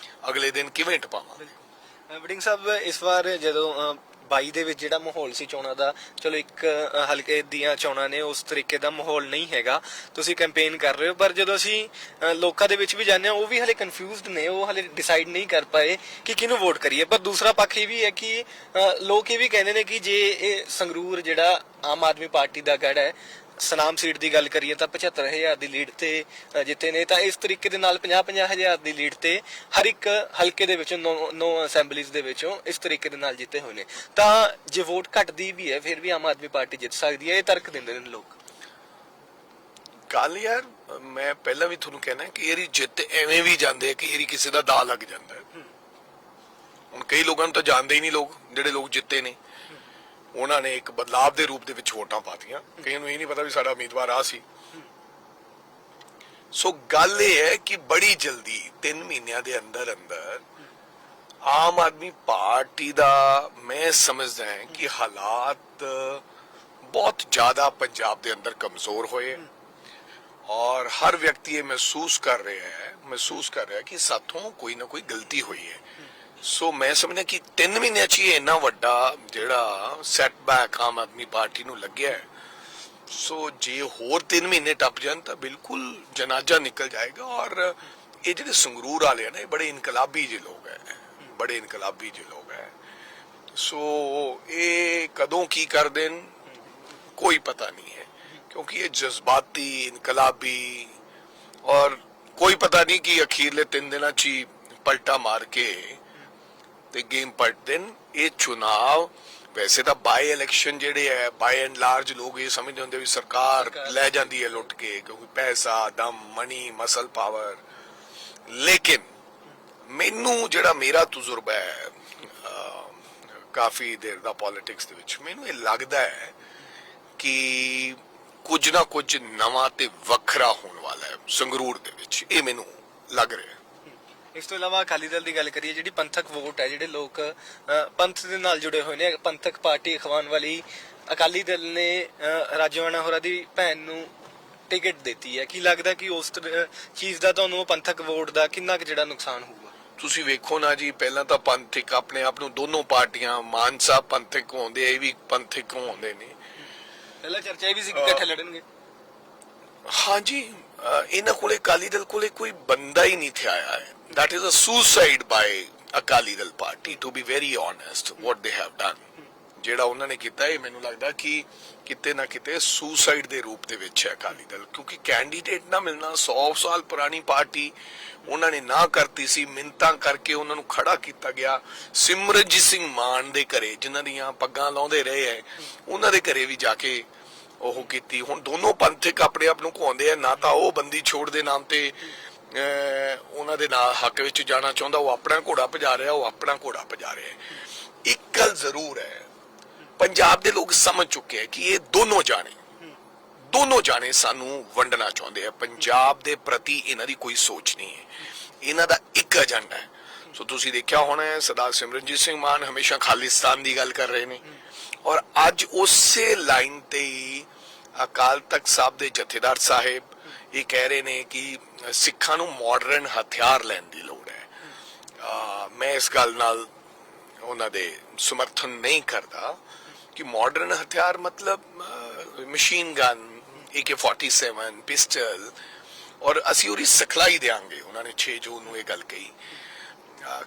S1: ਅਗਲੇ ਦਿਨ ਕਿਵੇਂ ਟਪਾਵਾਂਗੇ।
S2: ਵੜਿੰਗ ਸਾਹਿਬ, ਇਸ ਵਾਰ ਜਦੋਂ 22 ਦੇ ਵਿੱਚ ਜਿਹੜਾ ਮਾਹੌਲ ਸੀ ਚੋਣਾਂ ਦਾ, ਚਲੋ ਇੱਕ ਹਲਕੇ ਦੀਆਂ ਚੋਣਾਂ ਨੇ, ਉਸ ਤਰੀਕੇ ਦਾ ਮਾਹੌਲ ਨਹੀਂ ਹੈਗਾ, ਤੁਸੀਂ ਕੈਂਪੇਨ ਕਰ ਰਹੇ ਹੋ, ਪਰ ਜਦੋਂ ਅਸੀਂ ਲੋਕਾਂ ਦੇ ਵਿੱਚ ਵੀ ਜਾਂਦੇ ਹਾਂ ਉਹ ਵੀ ਹਲੇ ਕਨਫਿਊਜ਼ਡ ਨੇ, ਉਹ ਹਲੇ ਡਿਸਾਈਡ ਨਹੀਂ ਕਰ ਪਾਏ ਕਿ ਕਿਹਨੂੰ ਵੋਟ ਕਰੀਏ। ਪਰ ਦੂਸਰਾ ਪੱਖ ਇਹ ਵੀ ਹੈ ਕਿ ਲੋਕ ਇਹ ਵੀ ਕਹਿੰਦੇ ਨੇ ਕਿ ਜੇ ਇਹ ਸੰਗਰੂਰ ਜਿਹੜਾ ਆਮ ਆਦਮੀ ਪਾਰਟੀ ਦਾ ਗੜ੍ਹ ਹੈ, ਸਨਾਮ ਸੀਟ ਦੀ ਗੱਲ ਕਰੀਏ ਤਾਂ 75,000 ਦੀ ਲੀਡ ਤੇ ਜਿੱਤੇ ਨੇ, ਤਾਂ ਇਸ ਤਰੀਕੇ ਦੇ ਨਾਲ 50,000 ਦੀ ਲੀਡ ਤੇ ਹਰ ਇੱਕ ਹਲਕੇ ਦੇ ਵਿੱਚੋਂ 9 ਅਸੈਂਬਲੀਜ਼ ਦੇ ਵਿੱਚੋਂ ਇਸ ਤਰੀਕੇ ਦੇ ਨਾਲ ਜਿੱਤੇ ਹੋਏ ਨੇ। ਤਾਂ ਜੇ ਵੋਟ ਘਟਦੀ ਵੀ ਹੈ ਫਿਰ ਵੀ ਆਮ ਆਦਮੀ ਪਾਰਟੀ ਜਿੱਤ ਸਕਦੀ ਹੈ, ਇਹ ਤਰਕ ਦਿੰਦੇ ਨੇ ਲੋਕ।
S1: ਗੱਲ ਯਾਰ, ਮੈਂ ਪਹਿਲਾਂ ਵੀ ਤੁਹਾਨੂੰ ਕਹਿਣਾ ਕਿ ਇਹਦੀ ਜਿੱਤ ਐਵੇਂ ਵੀ ਜਾਂਦੇ ਕਿ ਇਹਦੀ ਕਿਸੇ ਦਾ ਦਾਅ ਲੱਗ ਜਾਂਦਾ। ਹੁਣ ਕਈ ਲੋਕਾਂ ਨੂੰ ਤਾਂ ਜਾਣਦੇ ਹੀ ਨਹੀਂ ਲੋਕ, ਜਿਹੜੇ ਲੋਕ ਜਿੱਤੇ ਨੇ ਉਹਨਾਂ ਨੇ ਇੱਕ ਬਦਲਾਵ ਦੇ ਰੂਪ ਦੇ ਵਿੱਚ ਵੋਟਾਂ ਪਾਤੀਆਂ, ਕਈਆਂ ਨੂੰ ਇਹ ਨਹੀਂ ਪਤਾ ਵੀ ਸਾਡਾ ਉਮੀਦਵਾਰ ਆ ਸੀ। ਸੋ ਗੱਲ ਇਹ ਹੈ ਕਿ ਬੜੀ ਜਲਦੀ 3 ਮਹੀਨਿਆਂ ਦੇ ਅੰਦਰ ਆਮ ਆਦਮੀ ਪਾਰਟੀ ਦਾ ਮੈਂ ਸਮਝਦਾ ਹਾਂ ਕਿ ਹਾਲਾਤ ਬਹੁਤ ਜ਼ਿਆਦਾ ਪੰਜਾਬ ਦੇ ਅੰਦਰ ਕਮਜ਼ੋਰ ਹੋਏ ਔਰ ਹਰ ਵਿਅਕਤੀ ਇਹ ਮਹਿਸੂਸ ਕਰ ਰਿਹਾ ਕਿ ਸਾਥੋਂ ਕੋਈ ਨਾ ਕੋਈ ਗਲਤੀ ਹੋਈ ਹੈ। ਸੋ ਮੈਂ ਸਮਝਦਾ ਕਿ 3 ਮਹੀਨਿਆਂ 'ਚ ਹੀ ਇੰਨਾ ਵੱਡਾ ਜਿਹੜਾ ਸੈਟਬੈਕ ਆਮ ਆਦਮੀ ਪਾਰਟੀ ਨੂੰ ਲੱਗਿਆ ਹੈ। ਸੋ ਜੇ ਹੋਰ 3 ਮਹੀਨੇ ਟੱਪ ਜਾਣ ਤਾਂ ਬਿਲਕੁਲ ਜਨਾਜ਼ਾ ਨਿਕਲ ਜਾਏਗਾ। ਔਰ ਇਹ ਜਿਹੜੇ ਸੰਗਰੂਰ ਵਾਲੇ ਆ ਨਾ, ਇਹ ਬੜੇ ਇਨਕਲਾਬੀ ਜਿਹੇ ਲੋਕ ਹੈ, ਸੋ ਇਹ ਕਦੋਂ ਕੀ ਕਰ ਦੇਣ ਕੋਈ ਪਤਾ ਨਹੀਂ ਹੈ, ਕਿਉਂਕਿ ਇਹ ਜਜ਼ਬਾਤੀ, ਇਨਕਲਾਬੀ, ਔਰ ਕੋਈ ਪਤਾ ਨਹੀਂ ਕਿ ਅਖੀਰਲੇ 3 ਦਿਨਾਂ 'ਚ ਹੀ ਪਲਟਾ ਮਾਰ ਕੇ ਤੇ ਗੇਮ ਪਲਟ ਦੇਣ। ਇਹ ਚੁਣਾਵ ਵੈਸੇ ਤਾਂ ਬਾਈ ਇਲੈਕਸ਼ਨ ਜਿਹੜੇ ਹੈ, ਬਾਈ ਐਂਡ ਲਾਰਜ ਲੋਕ ਇਹ ਸਮਝਦੇ ਹੁੰਦੇ ਵੀ ਸਰਕਾਰ ਲੈ ਜਾਂਦੀ ਹੈ ਲੁੱਟ ਕੇ, ਕਿਉਂਕਿ ਪੈਸਾ, ਦਮ, ਮਨੀ, ਮਸਲ ਪਾਵਰ। ਲੇਕਿਨ ਮੈਨੂੰ ਜਿਹੜਾ ਮੇਰਾ ਤਜਰਬਾ ਹੈ ਕਾਫੀ ਦੇਰ ਦਾ ਪੋਲਿਟਿਕਸ ਦੇ ਵਿੱਚ, ਮੈਨੂੰ ਇਹ ਲੱਗਦਾ ਹੈ ਕਿ ਕੁਝ ਨਾ ਕੁਝ ਨਵਾਂ ਤੇ ਵੱਖਰਾ ਹੋਣ ਵਾਲਾ ਹੈ ਸੰਗਰੂਰ ਦੇ ਵਿੱਚ, ਇਹ ਮੈਨੂੰ ਲੱਗ ਰਿਹਾ।
S2: ਇਸ ਤੋਂ ਇਲਾਵਾ ਅਕਾਲੀ ਦਲ ਦੀ ਗੱਲ ਕਰੀਏ, ਜਿਹੜੀ ਪੰਥਕ ਵੋਟ ਹੈ, ਜਿਹੜੇ ਲੋਕ ਪੰਥ ਦੇ ਨਾਲ ਜੁੜੇ ਹੋਏ ਨੇ, ਪੰਥਕ ਪਾਰਟੀ ਅਖਵਾਉਣ ਵਾਲੀ ਅਕਾਲੀ ਦਲ ਨੇ ਰਾਜਵਾਨਾ ਹੋਰਾਂ ਦੀ ਭੈਣ ਨੂੰ ਟਿਕਟ ਦਿੱਤੀ ਹੈ, ਕੀ ਲੱਗਦਾ ਕਿ ਉਸ ਚੀਜ਼ ਦਾ ਤੁਹਾਨੂੰ ਪੰਥਕ ਵੋਟ ਦਾ ਕਿੰਨਾ ਕੁ ਜਿਹੜਾ ਨੁਕਸਾਨ ਹੋਊਗਾ?
S1: ਤੁਸੀਂ ਵੇਖੋ ਨਾ ਜੀ, ਪਹਿਲਾਂ ਤਾਂ ਪੰਥਕ ਆਪਣੇ ਆਪ ਨੂੰ ਦੋਨੋਂ ਪਾਰਟੀਆਂ, ਮਾਨ ਸਾਹਿਬ ਪੰਥਕ ਹੋਉਂਦੇ, ਇਹ ਵੀ ਪੰਥਕ ਹੋਉਂਦੇ ਨੇ,
S2: ਪਹਿਲਾਂ ਚਰਚਾ ਇਹ ਵੀ ਸੀ ਕਿ ਇਕੱਠੇ ਲੜਨਗੇ।
S1: ਹਾਂਜੀ, ਇਹਨਾਂ ਕੋਲੇ ਅਕਾਲੀ ਦਲ ਕੋਲੇ ਕੋਈ ਬੰਦਾ ਹੀ ਨਹੀਂ ਥਿਆ ਆਇਆ ਹੈ। That is a suicide by Akali Dal party, to be very honest, what they have done. ਜਿਹੜਾ ਉਹਨਾਂ ਨੇ ਕੀਤਾ, ਇਹ ਮੈਨੂੰ ਲੱਗਦਾ ਕਿ ਕਿਤੇ ਨਾ ਕਿਤੇ ਸੁਸਾਈਡ ਦੇ ਰੂਪ ਦੇ ਵਿੱਚ ਹੈ ਅਕਾਲੀ ਦਲ, ਕਿਉਂਕਿ ਕੈਂਡੀਡੇਟ ਨਾ ਮਿਲਣਾ, 100 ਸਾਲ ਪੁਰਾਣੀ ਪਾਰਟੀ, ਉਹਨਾਂ ਨੇ ਨਾ ਕਰਤੀ ਸੀ, ਮਿੰਨਤਾਂ ਕਰਕੇ ਉਹਨਾਂ ਨੂੰ ਖੜਾ ਕੀਤਾ ਗਿਆ। ਸਿਮਰਨਜੀਤ ਸਿੰਘ ਮਾਨ ਦੇ ਘਰੇ, ਜਿਨ੍ਹਾਂ ਦੀਆਂ ਪੱਗਾਂ ਲਾਉਂਦੇ ਰਹੇ ਹੈ, ਉਹਨਾਂ ਦੇ ਘਰੇ ਵੀ ਜਾ ਕੇ ਉਹ ਕੀਤੀ। ਹੁਣ ਦੋਨੋਂ ਪੰਥਕ ਆਪਣੇ ਆਪ ਨੂੰ ਕਹਾਉਂਦੇ ਆ, ਨਾ ਤਾਂ ਉਹ ਬੰਦੀ ਛੋੜ ਦੇ ਨਾਮ ਤੇ ਉਹਨਾਂ ਦੇ ਨਾਲ ਹੱਕ ਵਿੱਚ ਜਾਣਾ ਚਾਹੁੰਦਾ, ਉਹ ਆਪਣਾ ਘੋੜਾ ਭਜਾ ਰਿਹਾ, ਇੱਕ ਗੱਲ ਜ਼ਰੂਰ ਹੈ, ਪੰਜਾਬ ਦੇ ਲੋਕ ਸਮਝ ਚੁੱਕੇ ਹੈ ਕਿ ਇਹ ਦੋਨੋਂ ਜਾਣੇ ਸਾਨੂੰ ਵੰਡਣਾ ਚਾਹੁੰਦੇ ਆ। ਪੰਜਾਬ ਦੇ ਪ੍ਰਤੀ ਇਹਨਾਂ ਦੀ ਕੋਈ ਸੋਚ ਨਹੀਂ ਹੈ, ਇਹਨਾਂ ਦਾ ਇੱਕ ਏਜੰਡਾ ਹੈ। ਸੋ ਤੁਸੀਂ ਦੇਖਿਆ ਹੋਣਾ, ਸਰਦਾਰ ਸਿਮਰਨਜੀਤ ਸਿੰਘ ਮਾਨ ਹਮੇਸ਼ਾ ਖਾਲਿਸਤਾਨ ਦੀ ਗੱਲ ਕਰ ਰਹੇ ਨੇ, ਔਰ ਅੱਜ ਉਸੇ ਲਾਈਨ ਤੇ ਹੀ ਅਕਾਲ ਤਖਤ ਸਾਹਿਬ ਦੇ ਜਥੇਦਾਰ ਸਾਹਿਬ ਇਹ ਕਹਿ ਰਹੇ ਨੇ ਕਿ ਸਿੱਖਾਂ ਨੂੰ ਮਾਡਰਨ ਹਥਿਆਰ ਲੈਣ ਦੀ ਲੋੜ ਹੈ। ਮੈਂ ਇਸ ਗੱਲ ਨਾਲ ਉਹਨਾਂ ਦੇ ਸਮਰਥਨ ਨਹੀਂ ਕਰਦਾ ਕਿ ਮਾਡਰਨ ਹਥਿਆਰ ਮਤਲਬ ਮਸ਼ੀਨ ਗਨ, AK-47 ਪਿਸਟਲ, ਔਰ ਅਸੀਂ ਉਹਦੀ ਸਿਖਲਾਈ ਦੇਾਂਗੇ। ਉਹਨਾਂ ਨੇ 6 ਜੂਨ ਨੂੰ ਇਹ ਗੱਲ ਕਹੀ।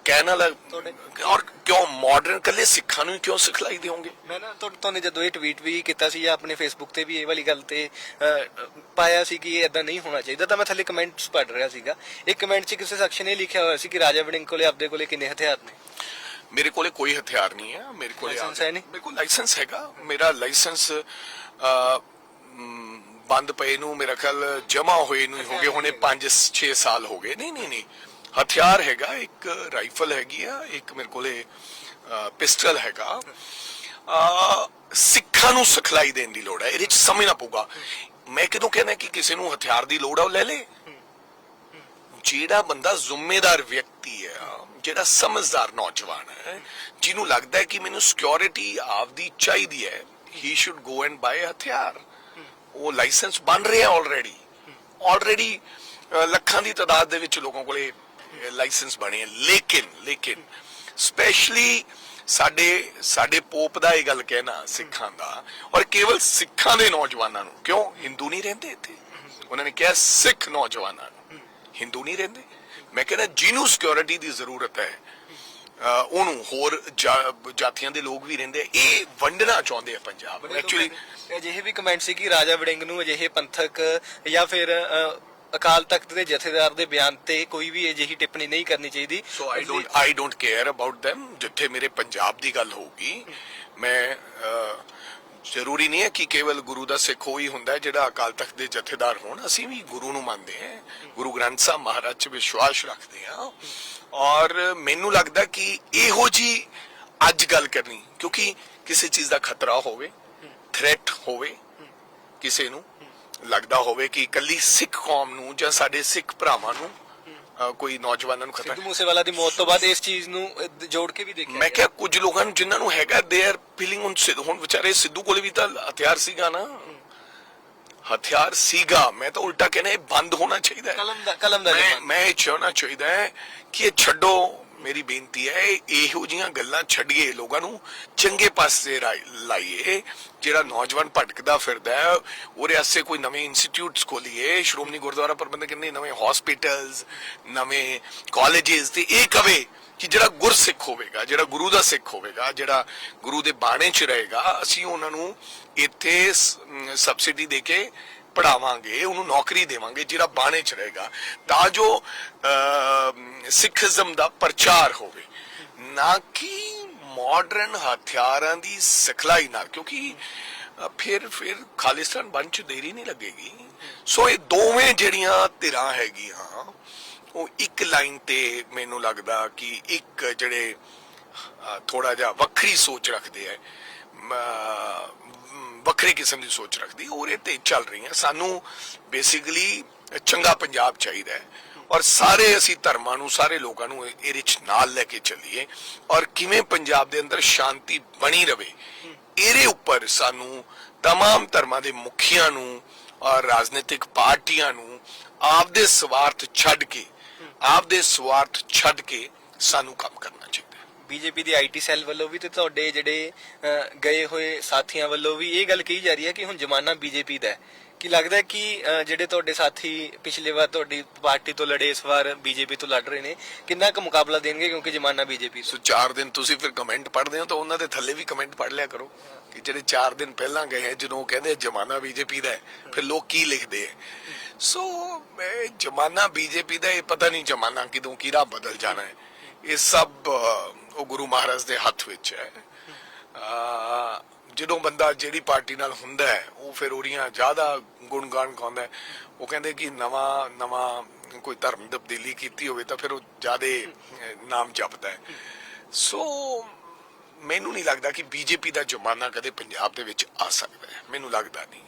S1: ਕਹਿਣ ਵਾਲਾ ਔਰ ਕਿਉਂ ਮਾਡਰਨ ਕੱਲੇ ਸਿੱਖਾਂ ਨੂੰ ਕਿਉਂ ਸਿਖਲਾਈ ਦਿਓਗੇ?
S2: ਮੈਂ ਨਾ ਤੁਹਾਨੂੰ ਜਦੋਂ ਇਹ ਟਵੀਟ ਵੀ ਕੀਤਾ ਸੀ ਜਾਂ ਆਪਣੇ ਫੇਸਬੁੱਕ ਤੇ ਵੀ ਇਹ ਵਾਲੀ ਗੱਲ ਤੇ ਪਾਇਆ ਸੀ ਕਿ ਇਹ ਇਦਾਂ ਨਹੀਂ ਹੋਣਾ ਚਾਹੀਦਾ, ਤਾਂ ਮੈਂ ਥੱਲੇ ਕਮੈਂਟਸ ਪੜ੍ਹ ਰਿਹਾ ਸੀਗਾ। ਇੱਕ ਕਮੈਂਟ 'ਚ ਕਿਸੇ ਸ਼ਖਸ ਨੇ ਲਿਖਿਆ ਹੋਇਆ ਸੀ ਕਿ ਰਾਜਾ ਵੜਿੰਗ ਕੋਲੇ ਆਪਦੇ ਕੋਲੇ ਕਿੰਨੇ ਹਥਿਆਰ ਨੇ?
S1: ਮੇਰੇ ਕੋਲੇ ਕੋਈ ਹਥਿਆਰ ਨਹੀਂ ਹੈ। ਮੇਰੇ ਕੋਲੇ ਮੇਰੇ ਕੋਲ ਲਾਇਸੈਂਸ ਹੈਗਾ। ਮੇਰਾ ਲਾਇਸੈਂਸ ਬੰਦ ਪਏ ਨੂੰ ਮੇਰਾ ਖਿਆਲ ਜਮਾ ਹੋਏ ਨੂੰ ਹੋ ਗਏ ਹੁਣੇ 5-6 ਸਾਲ ਹੋ ਗਏ। ਨਹੀਂ ਹਥਿਆਰ ਹੈਗਾ, ਇੱਕ ਰਾਈਫਲ ਹੈਗੀ ਆ, ਇੱਕ ਮੇਰੇ ਕੋਲੇ ਪਿਸਟਲ ਹੈਗਾ। ਸਿੱਖਾਂ ਨੂੰ ਸਿਖਲਾਈ ਦੇਣ ਦੀ ਲੋੜ ਹੈ, ਇਹਦੇ ਚ ਸਮਝਣਾ ਪਊਗਾ। ਮੈਂ ਕਿਦੋਂ ਕਹਿੰਦਾ ਕਿ ਕਿਸੇ ਨੂੰ ਹਥਿਆਰ ਦੀ ਲੋੜ ਆ ਉਹ ਲੈ ਲੇ। ਜਿਹੜਾ ਬੰਦਾ ਜ਼ਿੰਮੇਦਾਰ ਵਿਅਕਤੀ ਹੈ, ਜਿਹੜਾ ਸਮਝਦਾਰ ਨੌਜਵਾਨ ਹੈ, ਜਿਹਨੂੰ ਲੱਗਦਾ ਹੈ ਕਿ ਮੈਨੂੰ ਸਿਕਿਉਰਿਟੀ ਆਪਦੀ ਚਾਹੀਦੀ ਹੈ, ਹੀ ਸ਼ੁੱਡ ਗੋ ਐਂਡ ਬਾਏ ਹਥਿਆਰ। ਉਹ ਲਾਇਸੈਂਸ ਬਣ ਰਿਹਾ ਆਲਰੇਡੀ ਲੱਖਾਂ ਦੀ ਤਾਦਾਦ ਦੇ ਵਿੱਚ ਲੋਕਾਂ ਕੋਲੇ ਲਾਇਸੈਂਸ ਬਣੇ। ਲੇਕਿਨ ਸਪੈਸ਼ਲੀ ਸਾਡੇ ਪੋਪ ਦਾ ਇਹ ਗੱਲ ਕਹਿਣਾ ਸਿੱਖਾਂ ਦਾ, ਔਰ ਕੇਵਲ ਸਿੱਖਾਂ ਦੇ ਨੌਜਵਾਨਾਂ ਨੂੰ, ਕਿਉਂ ਹਿੰਦੂ ਨਹੀਂ ਰਹਿੰਦੇ ਇੱਥੇ? ਉਹਨਾਂ ਨੇ ਕਿਹਾ ਸਿੱਖ ਨੌਜਵਾਨਾਂ ਨੂੰ, ਹਿੰਦੂ ਨਹੀਂ ਰਹਿੰਦੇ। ਮੈਂ ਕਹਿੰਦਾ ਜਿਹਨੂੰ ਸਿਕਿਉਰਿਟੀ ਦੀ ਜ਼ਰੂਰਤ ਹੈ ਉਹਨੂੰ, ਹੋਰ ਜਾਤੀਆਂ ਦੇ ਲੋਕ ਵੀ ਰਹਿੰਦੇ, ਇਹ ਵੰਡਣਾ ਚਾਹੁੰਦੇ ਆ ਪੰਜਾਬ। ਐਕਚੁਅਲੀ
S2: ਅਜਿਹੇ ਵੀ ਕਮੈਂਟ ਸੀ ਕਿ ਰਾਜਾ ਵੜਿੰਗ ਨੂੰ ਅਜਿਹੇ ਪੰਥਕ ਜਾਂ ਫਿਰ ਅਕਾਲ ਤਖਤ ਦੇ ਜਥੇਦਾਰ ਦੇ ਬਿਆਨ ਤੇ ਕੋਈ ਵੀ ਅਜਿਹੀ ਟਿੱਪਣੀ ਨਹੀਂ ਕਰਨੀ ਚਾਹੀਦੀ।
S1: So I don't care about them। ਜਿੱਥੇ ਮੇਰੇ ਪੰਜਾਬ ਦੀ ਗੱਲ ਹੋਊਗੀ, ਮੈਂ ਜ਼ਰੂਰੀ ਨਹੀਂ ਹੈ ਕਿ ਕੇਵਲ ਗੁਰੂ ਦਾ ਸਿੱਖ ਹੀ ਹੁੰਦਾ ਜਿਹੜਾ ਅਕਾਲ ਤਖਤ ਦੇ ਜਥੇਦਾਰ ਹੋਣ। ਅਸੀਂ ਵੀ ਗੁਰੂ ਨੂੰ ਮੰਨਦੇ ਹਾਂ, ਗੁਰੂ ਗ੍ਰੰਥ ਸਾਹਿਬ ਮਹਾਰਾਜ 'ਚ ਵਿਸ਼ਵਾਸ ਰੱਖਦੇ ਹਾਂ। ਔਰ ਮੈਨੂੰ ਲੱਗਦਾ ਕਿ ਇਹੋ ਜੀ ਅੱਜ ਗੱਲ ਕਰਨੀ, ਕਿਉਂਕਿ ਕਿਸੇ ਚੀਜ਼ ਦਾ ਖਤਰਾ ਹੋਵੇ, ਥ੍ਰੈਟ ਹੋਵੇ, ਕਿਸੇ ਨੂੰ ਲੱਗਦਾ ਹੋਵੇ ਕਿ ਇਕੱਲੀ ਸਿੱਖ ਕੌਮ ਨੂੰ ਜਾਂ ਸਾਡੇ ਸਿੱਖ ਭਰਾਵਾਂ ਨੂੰ ਕੋਈ ਨੌਜਵਾਨਾਂ ਨੂੰ ਖਤਰਾ।
S2: ਸਿੱਧੂ ਮੂਸੇਵਾਲਾ ਦੀ ਮੌਤ ਤੋਂ ਬਾਅਦ ਇਸ ਚੀਜ਼ ਨੂੰ ਜੋੜ ਕੇ ਵੀ ਦੇਖਿਆ।
S1: ਮੈਂ ਕਿਹਾ ਕੁਝ ਲੋਕਾਂ ਨੂੰ ਜਿਨ੍ਹਾਂ ਨੂੰ ਹੈਗਾ ਦੇ ਆਰ ਫੀਲਿੰਗ ਹੁਣ ਵਿਚਾਰੇ ਸਿੱਧੂ ਕੋਲੇ ਵੀ ਤਾਂ ਹਥਿਆਰ ਸੀਗਾ ਨਾ, ਹਥਿਆਰ ਸੀਗਾ। ਮੈਂ ਤਾਂ ਉਲਟਾ ਕਹਿੰਦਾ ਇਹ ਬੰਦ ਹੋਣਾ ਚਾਹੀਦਾ ਹੈ।
S2: ਕਲਮ ਦਾ
S1: ਮੈਂ ਇਹ ਚਾਹਣਾ ਚਾਹੀਦਾ ਹੈ ਕਿ ਇਹ ਛੱਡੋ। ਮੇਰੀ ਬੇਨਤੀ ਹੈ ਇਹੋ ਜਿਹੀਆਂ ਗੱਲਾਂ ਛੱਡੀਏ, ਲੋਕਾਂ ਨੂੰ ਚੰਗੇ ਪਾਸੇ ਲਾਈਏ। ਜਿਹੜਾ ਨੌਜਵਾਨ ਭਟਕਦਾ ਫਿਰਦਾ ਹੈ ਉਹਦੇ ਵਾਸਤੇ ਕੋਈ ਨਵੇਂ ਇੰਸਟੀਚਿਊਟਸ ਖੋਲੀਏ। ਸ਼੍ਰੋਮਣੀ ਗੁਰਦੁਆਰਾ ਪ੍ਰਬੰਧਕ ਨੇ ਨਵੇਂ ਹਸਪੀਟਲਸ, ਨਵੇਂ ਕਾਲਜਿਸ, ਤੇ ਇਹ ਕਵੇ ਕਿ ਜਿਹੜਾ ਗੁਰਸਿੱਖ ਹੋਵੇਗਾ, ਜਿਹੜਾ ਗੁਰੂ ਦਾ ਸਿੱਖ ਹੋਵੇਗਾ, ਜਿਹੜਾ ਗੁਰੂ ਦੇ ਬਾਣੇ 'ਚ ਰਹੇਗਾ, ਅਸੀਂ ਉਹਨਾਂ ਨੂੰ ਇੱਥੇ ਸਬਸਿਡੀ ਦੇ ਕੇ ਪੜਾਵਾਂਗੇ, ਉਹਨੂੰ ਨੌਕਰੀ ਦੇਵਾਂਗੇ ਜਿਹੜਾ ਬਾਣੇ 'ਚ ਰਹੇਗਾ, ਤਾਂ ਜੋ ਸਿੱਖੀਜ਼ਮ ਦਾ ਪ੍ਰਚਾਰ ਹੋਵੇ, ਨਾ ਕਿ ਮਾਡਰਨ ਹਥਿਆਰਾਂ ਦੀ ਸਿਖਲਾਈ ਨਾਲ। ਕਿਉਂਕਿ ਫਿਰ ਖਾਲਿਸਤਾਨ ਬਣ 'ਚ ਦੇਰੀ ਨਹੀਂ ਲੱਗੇਗੀ। ਸੋ ਇਹ ਦੋਵੇਂ ਜਿਹੜੀਆਂ ਧਿਰਾਂ ਹੈਗੀਆਂ ਉਹ ਇੱਕ ਲਾਈਨ ਤੇ ਮੈਨੂੰ ਲੱਗਦਾ ਕਿ ਇੱਕ ਜਿਹੜੇ ਥੋੜਾ ਜਿਹਾ ਵੱਖਰੀ ਸੋਚ ਰੱਖਦੇ ਹੈ, ਵੱਖਰੀ ਕਿਸਮ ਦੀ ਸੋਚ ਰੱਖਦੀ, ਉਹਦੇ ਤੇ ਚੱਲ ਰਹੀਆਂ। ਸਾਨੂੰ ਬੇਸਿਕਲੀ ਚੰਗਾ ਪੰਜਾਬ ਚਾਹੀਦਾ ਹੈ, ਔਰ ਸਾਰੇ ਅਸੀਂ ਧਰਮਾਂ ਨੂੰ, ਸਾਰੇ ਲੋਕਾਂ ਨੂੰ ਇਹਦੇ 'ਚ ਨਾਲ ਲੈ ਕੇ ਚੱਲੀਏ, ਔਰ ਕਿਵੇਂ ਪੰਜਾਬ ਦੇ ਅੰਦਰ ਸ਼ਾਂਤੀ ਬਣੀ ਰਵੇ, ਇਹਦੇ ਉੱਪਰ ਸਾਨੂੰ तमाम ਧਰਮਾਂ ਦੇ ਮੁਖੀਆਂ ਨੂੰ ਔਰ ਰਾਜਨੀਤਿਕ ਪਾਰਟੀਆਂ ਨੂੰ ਆਪਦੇ ਸਵਾਰਥ ਛੱਡ ਕੇ ਸਾਨੂੰ ਕੰਮ ਕਰਨਾ ਚਾਹੀਦਾ ਹੈ।
S2: ਬੀਜੇਪੀ ਦੀ ਆਈਟੀ ਸੈੱਲ ਵੱਲੋਂ ਵੀ ਤੇ ਤੁਹਾਡੇ ਜਿਹੜੇ ਗਏ ਹੋਏ ਸਾਥੀਆਂ ਵੱਲੋਂ ਵੀ ਇਹ ਗੱਲ ਕਹੀ ਜਾ ਰਹੀ ਹੈ ਕਿ ਹੁਣ ਜ਼ਮਾਨਾ ਬੀਜੇਪੀ ਦਾ ਹੈ। ਕੀ ਲੱਗਦਾ ਕਿ ਜਿਹੜੇ ਤੁਹਾਡੇ ਸਾਥੀ ਪਿਛਲੇ ਵਾਰ ਤੁਹਾਡੀ ਪਾਰਟੀ ਤੋਂ ਲੜੇ, ਇਸ ਵਾਰ ਬੀਜੇਪੀ ਤੋਂ ਲੜ ਰਹੇ ਨੇ, ਕਿੰਨਾ ਕੁ ਮੁਕਾਬਲਾ ਦੇਣਗੇ? ਕਿਉਂਕਿ ਜ਼ਮਾਨਾ ਬੀਜੇਪੀ।
S1: ਸੋ 4 ਦਿਨ ਤੁਸੀਂ ਫਿਰ ਕਮੈਂਟ ਪੜ੍ਹਦੇ ਹੋ ਤਾਂ ਉਹਨਾਂ ਦੇ ਥੱਲੇ ਵੀ ਕਮੈਂਟ ਪੜ੍ਹ ਲਿਆ ਕਰੋ ਕਿ ਜਿਹੜੇ 4 ਦਿਨ ਪਹਿਲਾਂ ਗਏ ਹੈ, ਜਦੋਂ ਕਹਿੰਦੇ ਜ਼ਮਾਨਾ ਬੀਜੇਪੀ ਦਾ ਹੈ, ਫਿਰ ਲੋਕ ਕੀ ਲਿਖਦੇ ਹੈ। ਸੋ ਜ਼ਮਾਨਾ ਬੀਜੇਪੀ ਦਾ, ਇਹ ਪਤਾ ਨਹੀਂ ਜ਼ਮਾਨਾ ਕਿਦੋਂ ਕਿਹੜਾ ਬਦਲ ਜਾਣਾ ਹੈ। ਇਹ ਸਭ ਉਹ ਗੁਰੂ ਮਹਾਰਾਜ ਦੇ ਹੱਥ ਵਿੱਚ ਹੈ। ਜਦੋਂ ਬੰਦਾ ਜਿਹੜੀ ਪਾਰਟੀ ਨਾਲ ਹੁੰਦਾ ਹੈ ਉਹ ਫਿਰ ਉਹਦੀਆਂ ਜ਼ਿਆਦਾ ਗੁਣਗਾਨ ਗਾਉਂਦਾ ਹੈ। ਉਹ ਕਹਿੰਦੇ ਕਿ ਨਵਾਂ ਕੋਈ ਧਰਮ ਤਬਦੀਲੀ ਕੀਤੀ ਹੋਵੇ ਤਾਂ ਫਿਰ ਉਹ ਜ਼ਿਆਦਾ ਨਾਮ ਜਪਦਾ ਹੈ। ਸੋ ਮੈਨੂੰ ਨਹੀਂ ਲੱਗਦਾ ਕਿ ਬੀਜੇਪੀ ਦਾ ਜ਼ਮਾਨਾ ਕਦੇ ਪੰਜਾਬ ਦੇ ਵਿੱਚ ਆ ਸਕਦਾ ਹੈ, ਮੈਨੂੰ ਲੱਗਦਾ ਨਹੀਂ,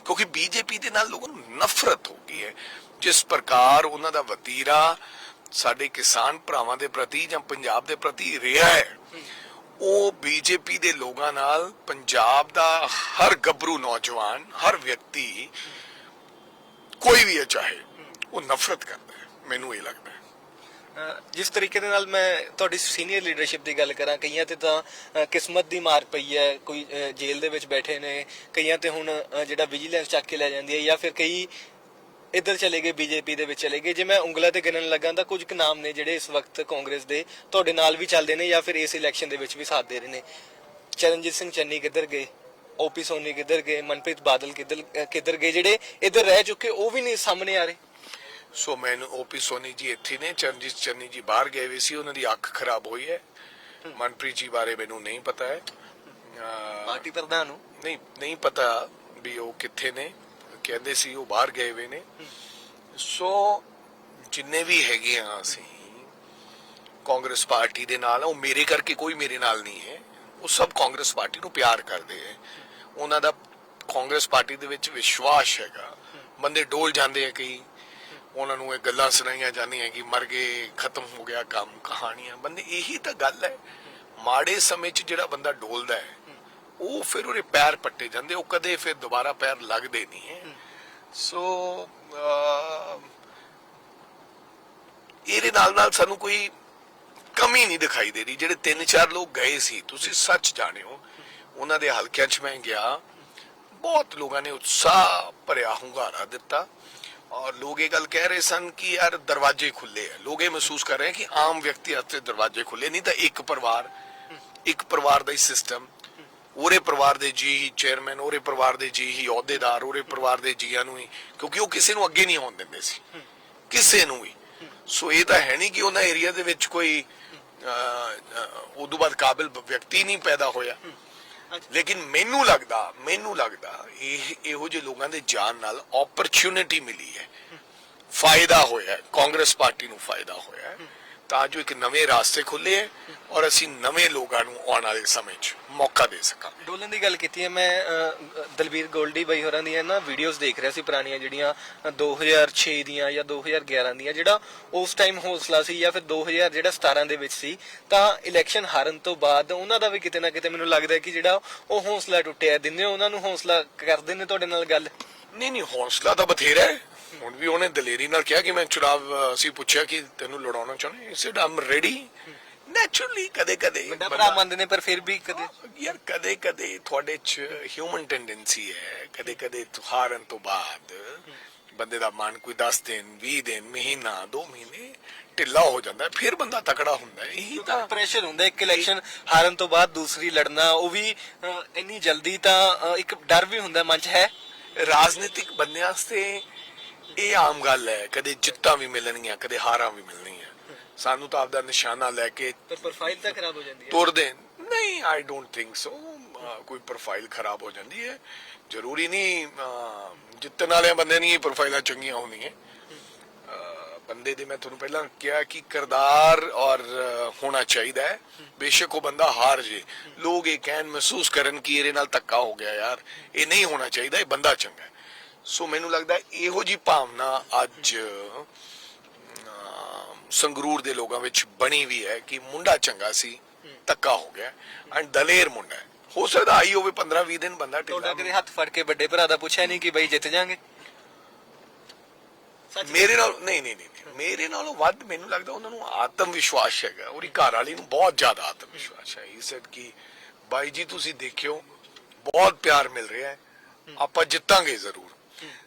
S1: ਕਿਉਂਕਿ ਬੀਜੇਪੀ ਦੇ ਨਾਲ ਲੋਕਾਂ ਨੂੰ ਨਫ਼ਰਤ ਹੋ ਗਈ ਹੈ। ਜਿਸ ਪ੍ਰਕਾਰ ਉਹਨਾਂ ਦਾ ਵਤੀਰਾ ਸਾਡੇ ਕਿਸਾਨ ਭਰਾਵਾਂ ਦੇ ਪ੍ਰਤੀ ਜਾਂ ਪੰਜਾਬ ਦੇ ਪ੍ਰਤੀ ਰਿਹਾ ਹੈ, ਉਹ ਬੀਜੇਪੀ ਦੇ ਲੋਕਾਂ ਨਾਲ ਪੰਜਾਬ ਦਾ ਹਰ ਗੱਭਰੂ ਨੌਜਵਾਨ, ਹਰ ਵਿਅਕਤੀ, ਕੋਈ ਵੀ ਹੈ ਚਾਹੇ, ਉਹ ਨਫ਼ਰਤ ਕਰਦਾ ਹੈ। ਮੈਨੂੰ ਇਹ ਲੱਗਦਾ ਹੈ।
S2: ਜਿਸ ਤਰੀਕੇ ਦੇ ਨਾਲ ਮੈਂ ਤੁਹਾਡੀ ਸੀਨੀਅਰ ਲੀਡਰਸ਼ਿਪ ਦੀ ਗੱਲ ਕਰਾਂ, ਕਈਆਂ ਤੇ ਤਾਂ ਕਿਸਮਤ ਦੀ ਮਾਰ ਪਈ ਹੈ, ਕੋਈ ਜੇਲ੍ਹ ਦੇ ਵਿੱਚ ਬੈਠੇ ਨੇ, ਕਈਆਂ ਤੇ ਹੁਣ ਜਿਹੜਾ ਵਿਜੀਲੈਂਸ ਚੱਕ ਕੇ ਲੈ ਜਾਂਦੀ ਹੈ, ਜਾਂ ਫਿਰ ਕਈ ਇੱਧਰ ਚਲੇ ਗਏ, ਬੀਜੇਪੀ ਦੇ ਵਿੱਚ ਚਲੇ ਗਏ। ਜੇ ਮੈਂ ਉਂਗਲਾਂ ਤੇ ਗਿਣਨ ਲੱਗਾ ਤਾਂ ਕੁਝ ਕੁ ਨਾਮ ਨੇ ਜਿਹੜੇ ਇਸ ਵਕਤ ਕਾਂਗਰਸ ਦੇ ਤੁਹਾਡੇ ਨਾਲ ਵੀ ਚੱਲਦੇ ਨੇ ਜਾਂ ਫਿਰ ਇਸ ਇਲੈਕਸ਼ਨ ਦੇ ਵਿੱਚ ਵੀ ਸਾਥ ਦੇ ਰਹੇ ਨੇ। ਚਰਨਜੀਤ ਸਿੰਘ ਚੰਨੀ ਕਿੱਧਰ ਗਏ, ਓਪੀ ਸੋਨੀ ਕਿੱਧਰ ਗਏ, ਮਨਪ੍ਰੀਤ ਬਾਦਲ ਕਿੱਧਰ ਗਏ, ਜਿਹੜੇ ਇੱਧਰ ਰਹਿ ਚੁੱਕੇ ਉਹ ਵੀ ਨਹੀਂ ਸਾਹਮਣੇ ਆ ਰਹੇ।
S1: ਸੋ ਮੈਨੂੰ ਓਪੀ ਸੋਨੀ ਜੀ ਇੱਥੇ ਨੇ, ਚਰਨਜੀਤ ਚੰਨੀ ਜੀ ਬਾਹਰ ਗਏ ਹੋਏ ਸੀ, ਉਹਨਾਂ ਦੀ ਅੱਖ ਖਰਾਬ ਹੋਈ ਹੈ। ਮਨਪ੍ਰੀਤ ਜੀ ਬਾਰੇ ਮੈਨੂੰ ਨਹੀਂ ਪਤਾ ਹੈ,
S2: ਪਾਰਟੀ ਪ੍ਰਧਾਨ ਨੂੰ
S1: ਨਹੀਂ ਪਤਾ ਵੀ ਉਹ ਕਿੱਥੇ ਨੇ, ਕਹਿੰਦੇ ਸੀ ਉਹ ਬਾਹਰ ਗਏ ਹੋਏ ਨੇ। ਸੋ ਜਿੰਨੇ ਵੀ ਹੈਗੇ ਆ ਅਸੀਂ ਕਾਂਗਰਸ ਪਾਰਟੀ ਦੇ ਨਾਲ, ਉਹ ਮੇਰੇ ਕਰਕੇ ਕੋਈ ਮੇਰੇ ਨਾਲ ਨਹੀਂ ਹੈ, ਉਹ ਸਭ ਕਾਂਗਰਸ ਪਾਰਟੀ ਨੂੰ ਪਿਆਰ ਕਰਦੇ ਹੈ, ਉਹਨਾਂ ਦਾ ਕਾਂਗਰਸ ਪਾਰਟੀ ਦੇ ਵਿੱਚ ਵਿਸ਼ਵਾਸ ਹੈਗਾ। ਬੰਦੇ ਡੋਲ ਜਾਂਦੇ ਆ, ਕਈ ਉਹਨਾਂ ਨੂੰ ਇਹ ਗੱਲਾਂ ਸੁਣਾਈਆਂ ਜਾਂਦੀਆਂ ਕਿ ਮਰ ਗਏ, ਖਤਮ ਹੋ ਗਿਆ ਕੰਮ, ਕਹਾਣੀਆਂ। ਬੰਦੇ ਇਹੀ ਤਾਂ ਗੱਲ ਹੈ, ਮਾੜੇ ਸਮੇਂ 'ਚ ਜਿਹੜਾ ਬੰਦਾ ਡੋਲਦਾ ਹੈ ਉਹ ਫਿਰ ਉਹਦੇ ਪੈਰ ਪੱਟੇ ਜਾਂਦੇ, ਉਹ ਕਦੇ ਫਿਰ ਦੁਬਾਰਾ ਪੈਰ ਲੱਗਦੇ ਨਹੀਂ ਹੈ। ਸੋ ਇਹਦੇ ਨਾਲ ਸਾਨੂੰ ਕੋਈ ਕਮੀ ਨਹੀਂ ਦਿਖਾਈ ਦੇ ਰਹੀ। ਜਿਹੜੇ 3-4 ਲੋਕ ਗਏ ਸੀ, ਤੁਸੀਂ ਸੱਚ ਜਾਣਿਓ, ਉਹਨਾਂ ਦੇ ਹਲਕਿਆਂ 'ਚ ਮੈਂ ਗਿਆ, ਬਹੁਤ ਲੋਕਾਂ ਨੇ ਉਤਸ਼ਾਹ ਭਰਿਆ ਹੁੰਗਾਰਾ ਦਿੱਤਾ ਔਰ ਲੋਕ ਇਹ ਗੱਲ ਕਹਿ ਰਹੇ ਸਨ ਕਿ ਯਾਰ ਦਰਵਾਜ਼ੇ ਖੁੱਲੇ ਹੈ। ਲੋਕ ਇਹ ਮਹਿਸੂਸ ਕਰ ਰਹੇ ਕਿ ਆਮ ਵਿਅਕਤੀ ਵਾਸਤੇ ਦਰਵਾਜ਼ੇ ਖੁੱਲੇ, ਨਹੀਂ ਤਾਂ ਇੱਕ ਪਰਿਵਾਰ ਦਾ ਹੀ ਸਿਸਟਮ, ਉਹਦੇ ਪਰਿਵਾਰ ਦੇ ਜੀ ਹੀ ਚੇਅਰਮੈਨ, ਉਹਦੇ ਪਰਿਵਾਰ ਦੇ ਜੀ ਹੀ ਅਹੁਦੇਦਾਰ, ਉਹਦੇ ਪਰਿਵਾਰ ਦੇ ਜੀਆਂ ਨੂੰ ਹੀ, ਕਿਉਂਕਿ ਉਹ ਕਿਸੇ ਨੂੰ ਅੱਗੇ ਨਹੀਂ ਆਉਣ ਦਿੰਦੇ ਸੀ, ਕਿਸੇ ਨੂੰ ਵੀ। ਸੋ ਇਹ ਤਾਂ ਹੈ ਨਹੀਂ ਕਿ ਉਹਨਾਂ ਏਰੀਆ ਦੇ ਵਿੱਚ ਕੋਈ ਉਦੋਂ ਬਾਅਦ ਕਾਬਿਲ ਵਿਅਕਤੀ ਨਹੀਂ ਪੈਦਾ ਹੋਇਆ। ਲੇਕਿਨ ਮੈਨੂੰ ਲੱਗਦਾ ਇਹੋ ਜਿਹੇ ਲੋਕਾਂ ਦੇ ਜਾਣ ਨਾਲ ਓਪਰਚੁਨਿਟੀ ਮਿਲੀ ਹੈ, ਫਾਇਦਾ ਹੋਇਆ, ਕਾਂਗਰਸ ਪਾਰਟੀ ਨੂੰ ਫਾਇਦਾ ਹੋਇਆ, ਤਾਂ ਜੋ ਇੱਕ ਨਵੇਂ ਰਾਸਤੇ ਖੁੱਲੇ ਹੈ ਔਰ ਅਸੀਂ ਨਵੇਂ ਲੋਕਾਂ ਨੂੰ ਆਉਣ ਵਾਲੇ ਸਮੇਂ 'ਚ ਮੌਕਾ ਦੇ ਸਕਾਂ।
S2: ਡੋਲਣ ਦੀ ਗੱਲ ਕੀਤੀ ਹੈ, ਮੈਂ ਦਲਬੀਰ ਗੋਲਡੀ ਬਾਈ ਹੋਰਾਂ ਦੀਆਂ ਨਾ ਵੀਡੀਓਜ਼ ਦੇਖ ਰਿਹਾ ਸੀ ਪੁਰਾਣੀਆਂ, ਜਿਹੜੀਆਂ 2006 ਦੀਆਂ ਜਾਂ 2011 ਦੀਆਂ, ਜਿਹੜਾ ਉਸ ਟਾਈਮ ਹੌਸਲਾ ਸੀ, ਜਾਂ ਫਿਰ 2017 ਦੇ ਵਿੱਚ ਸੀ, ਤਾਂ ਇਲੈਕਸ਼ਨ ਹਾਰਨ ਤੋਂ ਬਾਅਦ ਉਹਨਾਂ ਦਾ ਵੀ ਕਿਤੇ ਨਾ ਕਿਤੇ ਮੈਨੂੰ ਲੱਗਦਾ ਕਿ ਜਿਹੜਾ ਉਹ ਹੌਸਲਾ ਟੁੱਟਿਆ। ਦਿੰਦੇ ਹੋ ਉਹਨਾਂ ਨੂੰ ਹੌਸਲਾ, ਕਰਦੇ ਨੇ ਤੁਹਾਡੇ ਨਾਲ ਗੱਲ?
S1: ਨਹੀਂ, ਹੌਸਲਾ ਤਾਂ ਬਥੇਰਾ ਹੈ। ਹੁਣ ਵੀ ਉਹਨੇ ਦਲੇਰੀ ਨਾਲ ਕਿਹਾ ਕਿ ਮੈਂ ਚੁਣਾਵ, ਅਸੀਂ ਪੁੱਛਿਆ ਕਿ ਤੈਨੂੰ ਲੜਾਉਣਾ ਚਾਹੁੰਦੇ, ਹੀ ਸੈਡ ਆਮ ਰੈਡੀ। ਨੈਚੁਰਲੀ ਕਦੇ
S2: ਵੱਡਾ ਭਰਾ ਮੰਨਦੇ ਨੇ, ਪਰ ਫਿਰ ਵੀ ਕਦੇ
S1: ਯਾਰ ਕਦੇ ਤੁਹਾਡੇ 'ਚ ਹਿਊਮਨ ਟੈਂਡੈਂਸੀ ਹੈ, ਕਦੇ ਹਾਰਨ ਤੋਂ ਬਾਅਦ ਬੰਦੇ ਦਾ ਮਨ ਕੋਈ 10 ਦਿਨ 20 ਦਿਨ ਮਹੀਨਾ 2 ਮਹੀਨੇ ਢਿੱਲਾ ਹੋ ਜਾਂਦਾ, ਫਿਰ ਬੰਦਾ ਤਕੜਾ ਹੁੰਦਾ। ਇਹੀ ਤਾਂ
S2: ਪ੍ਰੈਸ਼ਰ ਹੁੰਦਾ ਇੱਕ ਇਲੈਕਸ਼ਨ ਹਾਰਨ ਤੋਂ ਬਾਅਦ ਦੂਸਰੀ ਲੜਨਾ, ਉਹ ਵੀ ਇੰਨੀ ਜਲਦੀ, ਤਾਂ ਇੱਕ ਡਰ ਵੀ ਹੁੰਦਾ ਮਨ 'ਚ ਹੈ।
S1: ਰਾਜਨੀਤਿਕ ਬੰਦਿਆਂ ਵਾਸਤੇ ਇਹ ਆਮ ਗੱਲ ਹੈ, ਕਦੇ ਜਿੱਤਾਂ ਵੀ ਮਿਲਣਗੀਆਂ, ਕਦੇ ਹਾਰਾਂ ਵੀ ਮਿਲਣਗੀਆਂ। ਸਾਨੂੰ ਤਾਂ ਆਪਦਾ ਨਿਸ਼ਾਨਾ ਲੈ ਕੇ
S2: ਪ੍ਰੋਫਾਈਲ ਤਾਂ ਖਰਾਬ ਹੋ ਜਾਂਦੀ ਹੈ,
S1: ਤੁਰਦੇ ਨਹੀਂ। ਆਈ ਡੋਂਟ ਥਿੰਕ ਸੋ ਕੋਈ ਪ੍ਰੋਫਾਈਲ ਖਰਾਬ ਹੋ ਜਾਂਦੀ ਹੈ, ਜ਼ਰੂਰੀ ਨਹੀਂ ਜਿੱਤਣ ਵਾਲੇ ਬੰਦੇ ਨਹੀਂ ਪ੍ਰੋਫਾਈਲਾਂ ਚੰਗੀਆਂ ਹੁੰਦੀਆਂ। ਬੰਦੇ ਦੇ, ਮੈਂ ਤੁਹਾਨੂੰ ਪਹਿਲਾਂ ਕਿਹਾ ਕਿ ਕਿਰਦਾਰ ਔਰ ਹੋਣਾ ਚਾਹੀਦਾ ਹੈ, ਬੇਸ਼ੱਕ ਉਹ ਬੰਦਾ ਹਾਰ ਜੇ, ਲੋਕ ਇਹ ਕਹਿਣ, ਮਹਿਸੂਸ ਕਰਨ ਕਿ ਇਹਦੇ ਨਾਲ ਧੱਕਾ ਹੋ ਗਿਆ, ਯਾਰ ਇਹ ਨਹੀਂ ਹੋਣਾ ਚਾਹੀਦਾ, ਇਹ ਬੰਦਾ ਚੰਗਾ ਹੈ। ਸੋ ਮੈਨੂੰ ਲੱਗਦਾ ਇਹੋ ਜੀ ਭਾਵਨਾ ਅੱਜ ਸੰਗਰੂਰ ਦੇ ਲੋਕਾਂ ਵਿੱਚ ਬਣੀ ਵੀ ਹੈ ਕਿ ਮੁੰਡਾ ਚੰਗਾ ਸੀ, ਧੱਕਾ ਹੋ ਗਿਆ, ਐਂਡ ਦਲੇਰ ਮੁੰਡਾ ਹੈ। ਹੋ ਸਕਦਾ ਆਈ ਹੋਵੇ 15-20 ਦਿਨ ਬੰਦਾ ਢਿੱਲਾ।
S2: ਤੁਹਾਡਾ ਕਦੇ ਹੱਥ ਫੜ ਕੇ ਵੱਡੇ ਭਰਾ ਦਾ ਪੁੱਛਿਆ ਨਹੀਂ ਕਿ ਬਈ ਜਿੱਤ ਜਾਾਂਗੇ?
S1: ਮੇਰੇ ਨਾਲ ਨਹੀਂ, ਮੇਰੇ ਨਾਲੋਂ ਵੱਧ ਮੈਨੂੰ ਲੱਗਦਾ ਉਹਨਾਂ ਨੂੰ ਆਤਮ ਵਿਸ਼ਵਾਸ ਹੈਗਾ, ਉਹਦੀ ਘਰ ਵਾਲੀ ਨੂੰ ਬਹੁਤ ਜ਼ਿਆਦਾ ਆਤਮ ਵਿਸ਼ਵਾਸ ਹੈ। ਇਹ ਸੈਡ ਕਿ ਬਾਈ ਜੀ ਤੁਸੀਂ ਦੇਖਿਓ ਬਹੁਤ ਪਿਆਰ ਮਿਲ ਰਿਹਾ ਹੈ, ਆਪਾਂ ਜਿੱਤਾਂਗੇ ਜ਼ਰੂਰ।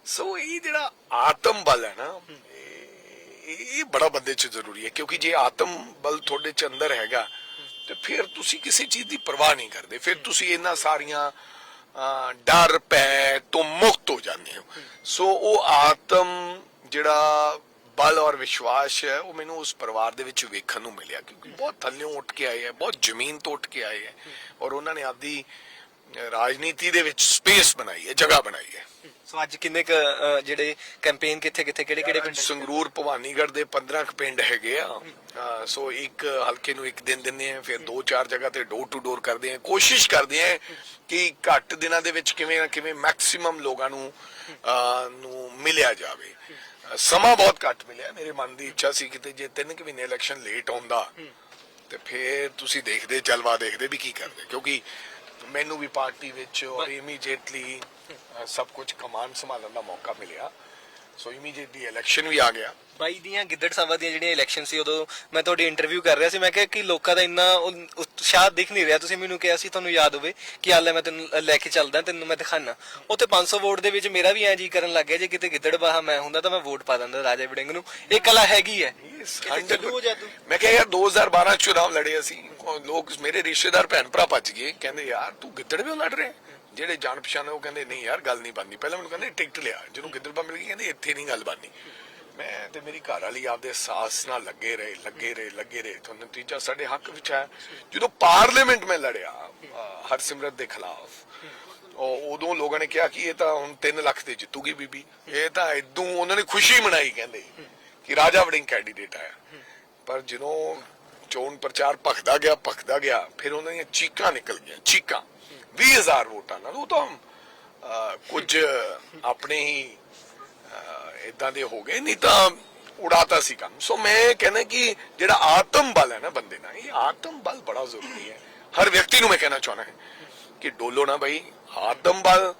S1: ਸੋ ਇਹ ਜਿਹੜਾ ਆਤਮ ਬਲ ਹੈ ਨਾ, ਇਹ ਬੜਾ ਬੰਦੇ 'ਚ ਜ਼ਰੂਰੀ ਹੈ, ਕਿਉਂਕਿ ਜੇ ਆਤਮ ਬਲ ਤੁਹਾਡੇ 'ਚ ਅੰਦਰ ਹੈਗਾ ਤੇ ਫਿਰ ਤੁਸੀਂ ਕਿਸੇ ਚੀਜ਼ ਦੀ ਪਰਵਾਹ ਨਹੀਂ ਕਰਦੇ, ਫਿਰ ਤੁਸੀਂ ਇਹਨਾਂ ਸਾਰੀਆਂ ਡਰ ਭੈ ਤੋਂ ਮੁਕਤ ਹੋ ਜਾਂਦੇ ਹੋ। ਸੋ ਉਹ ਆਤਮ ਜਿਹੜਾ ਬਲ ਔਰ ਵਿਸ਼ਵਾਸ ਹੈ, ਉਹ ਮੈਨੂੰ ਉਸ ਪਰਿਵਾਰ ਦੇ ਵਿੱਚ ਵੇਖਣ ਨੂੰ ਮਿਲਿਆ, ਕਿਉਂਕਿ ਬਹੁਤ ਥੱਲਿਓਂ ਉੱਠ ਕੇ ਆਏ ਹੈ, ਬਹੁਤ ਜ਼ਮੀਨ ਤੋਂ ਉੱਠ ਕੇ ਆਏ ਹੈ, ਔਰ ਉਹਨਾਂ ਨੇ ਆਪਦੀ ਰਾਜਨੀਤੀ ਦੇ ਵਿੱਚ ਸਪੇਸ ਬਣਾਈ ਹੈ, ਜਗ੍ਹਾ ਬਣਾਈ ਹੈ।
S2: ਸੋ ਅੱਜ ਕਿੰਨੇ ਕ ਜਿਹੜੇ ਕੈਂਪੇਨ ਕਿੱਥੇ ਕਿਹੜੇ ਪਿੰਡ?
S1: ਸੰਗਰੂਰ ਭਵਾਨੀਗੜ੍ਹ ਦੇ 15 ਪਿੰਡ ਹੈਗੇ ਆ। ਸੋ ਇੱਕ ਹਲਕੇ ਨੂੰ ਇੱਕ ਦਿਨ ਦਿੰਦੇ ਆ, ਫਿਰ 2-4 ਜਗ੍ਹਾ ਤੇ ਡੋਰ ਟੂ ਡੋਰ ਕਰਦੇ ਆ, ਕੋਸ਼ਿਸ਼ ਕਰਦੇ ਆ ਕਿ ਘੱਟ ਦਿਨਾਂ ਦੇ ਵਿੱਚ ਕਿਵੇਂ ਨਾ ਕਿਵੇਂ ਮੈਕਸਿਮਮ ਲੋਕਾਂ ਨੂੰ ਮਿਲਿਆ ਜਾਵੇ। ਸਮਾਂ ਬਹੁਤ ਘੱਟ ਮਿਲਿਆ, ਮੇਰੇ ਮਨ ਦੀ ਇੱਛਾ ਸੀ ਕਿਤੇ ਜੇ 3 ਮਹੀਨੇ ਇਲੈਕਸ਼ਨ ਲੇਟ ਆਉਂਦਾ ਤੇ ਫਿਰ ਤੁਸੀਂ ਦੇਖਦੇ, ਜਲਵਾ ਦੇਖਦੇ ਵੀ ਕੀ ਕਰਦੇ, ਕਿਉਂਕਿ ਮੈਨੂੰ ਵੀ ਪਾਰਟੀ ਵਿੱਚ ਔਰ ਇਮੀਡੀਏਟਲੀ ਸਭ ਕੁਝ ਕਮਾਨ ਸੰਭਾਲਣ ਦਾ ਮੌਕਾ ਮਿਲਿਆ। ਸੋ ਇਮੀਡੀਏਟਲੀ ਇਲੈਕਸ਼ਨ ਵੀ ਆ ਗਿਆ।
S2: ਬਾਈ ਦੀਆਂ ਗਿੱਦੜ ਸਭਾ ਦੀਆਂ ਜਿਹੜੀਆਂ ਇਲੈਕਸ਼ਨ ਸੀ ਉਦੋਂ ਮੈਂ ਤੁਹਾਡੀ ਇੰਟਰਵਿਊ ਕਰ ਰਿਹਾ ਸੀ, ਮੈਂ ਕਿਹਾ ਕਿ ਲੋਕਾਂ ਦਾ ਇੰਨਾ ਉਤਸ਼ਾਹ ਦਿਖ ਨਹੀਂ ਰਿਹਾ। ਤੁਸੀਂ ਮੈਨੂੰ ਕਿਹਾ ਸੀ, ਤੁਹਾਨੂੰ ਯਾਦ ਹੋਵੇ, ਕਿ ਹਾਲੇ ਮੈਂ ਤੈਨੂੰ ਲੈ ਕੇ ਚੱਲਦਾ, ਤੈਨੂੰ ਮੈਂ ਦਿਖਾਣਾ। ਉੱਥੇ 500 ਵੋਟ ਦੇ ਵਿੱਚ ਮੇਰਾ ਵੀ ਐਂ ਜੀ ਕਰਨ ਲੱਗ ਗਿਆ, ਜੇ ਕਿਤੇ ਗਿੱਦੜ ਬਾਹਾ ਮੈਂ ਹੁੰਦਾ ਤਾਂ ਮੈਂ ਵੋਟ ਪਾ ਦਿੰਦਾ ਰਾਜਾ ਵੜਿੰਗ ਨੂੰ। ਇਹ ਕਲਾ ਹੈਗੀ ਹੈ।
S1: ਮੈਂ ਕਿਹਾ ਯਾਰ 2012 ਚੁਣਾਵ ਲੜੇ ਅਸੀਂ, ਲੋਕ ਮੇਰੇ ਰਿਸ਼ਤੇਦਾਰ ਭੈਣ ਭਰਾ ਭੱਜ ਗਏ, ਕਹਿੰਦੇ ਯਾਰ ਤੂੰ ਗਿੱਦੜ ਵੀ ਲੜ ਰਿਹਾ। ਜਿਹੜੇ ਜਾਣ ਪਛਾਣ ਉਹ ਕਹਿੰਦੇ ਨਹੀਂ ਯਾਰ ਗੱਲ ਨਹੀਂ ਬਣਨੀ। ਪਹਿਲਾਂ ਮੈਨੂੰ ਕਹਿੰਦੇ ਟਿਕਟ ਲਿਆ, ਜਦੋਂ ਗਿੱਦੜਬਾ ਮਿਲ ਗਈ ਕਹਿੰਦੇ ਇੱਥੇ ਨਹੀਂ ਗੱਲ ਬਣਨੀ। ਮੈਂ ਤੇ ਮੇਰੀ ਘਰ ਵਾਲੀ ਆਪਦੇ ਅਹਿਸਾਸ ਨਾਲ ਲੱਗੇ ਰਹੇ ਤੁਹਾਨੂੰ ਨਤੀਜਾ ਸਾਡੇ ਹੱਕ ਵਿੱਚ ਆਇਆ। ਜਦੋਂ ਪਾਰਲੀਮੈਂਟ ਮੈਂ ਲੜਿਆ ਹਰਸਿਮਰਤ ਦੇ ਖਿਲਾਫ, ਉਦੋਂ ਲੋਕਾਂ ਨੇ ਕਿਹਾ ਕਿ ਇਹ ਤਾਂ ਹੁਣ 3 ਲੱਖ ਤੇ ਜਿੱਤੂਗੀ ਬੀਬੀ। ਇਹ ਤਾਂ ਇਦੋਂ ਉਹਨਾਂ ਨੇ ਖੁਸ਼ੀ ਮਨਾਈ, ਕਹਿੰਦੇ ਕਿ ਰਾਜਾ ਵੜਿੰਗ ਕੈਂਡੀਡੇਟ ਆਇਆ। ਪਰ ਜਦੋਂ ਚੋਣ ਪ੍ਰਚਾਰ ਭਖਦਾ ਗਿਆ ਫਿਰ ਉਹਨਾਂ ਦੀਆਂ ਚੀਕਾਂ ਨਿਕਲ ਗਈਆਂ, ਚੀਕਾਂ 20,000 ਵੋਟਾਂ ਨਾਲ। ਉਹ ਤਾਂ ਕੁਝ ਆਪਣੇ ਹੀ ਇਦਾਂ ਦੇ ਹੋ ਗਏ, ਨਹੀਂ ਤਾਂ ਉਡਾਤਾ ਸੀ ਕੰਮ। ਸੋ ਮੈਂ ਕਹਿੰਦਾ ਕਿ ਜਿਹੜਾ ਆਤਮ ਬਲ ਹੈ ਨਾ ਬੰਦੇ ਨਾਲ, ਇਹ ਆਤਮ ਬਲ ਬੜਾ ਜ਼ਰੂਰੀ ਹੈ। ਹਰ ਵਿਅਕਤੀ ਨੂੰ ਮੈਂ ਕਹਿਣਾ ਚਾਹੁੰਦਾ ਕਿ ਡੋਲੋ ਨਾ ਬਾਈ, ਆਤਮ ਬਲ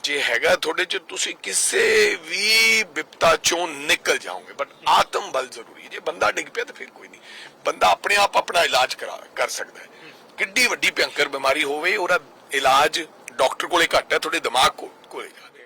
S1: ਜੇ ਹੈਗਾ ਤੁਹਾਡੇ ਚ, ਤੁਸੀਂ ਕਿਸੇ ਵੀ ਵਿਪਤਾ ਚੋਂ ਨਿਕਲ ਜਾਓਗੇ। ਬਟ ਆਤਮ ਬਲ ਜ਼ਰੂਰੀ ਹੈ। ਜੇ ਬੰਦਾ ਡਿੱਗ ਪਿਆ ਤਾਂ ਫਿਰ ਕੋਈ ਨਹੀਂ, ਬੰਦਾ ਆਪਣੇ ਆਪ ਆਪਣਾ ਇਲਾਜ ਕਰ ਸਕਦਾ ਹੈ। ਕਿੱਡੀ ਵੱਡੀ ਭਿਅੰਕਰ ਬਿਮਾਰੀ ਹੋਵੇ, ਉਹਦਾ ਇਲਾਜ ਡਾਕਟਰ ਕੋਲੇ ਘੱਟ ਹੈ, ਤੁਹਾਡੇ ਦਿਮਾਗ ਕੋਲੇ ਜ਼ਿਆਦਾ।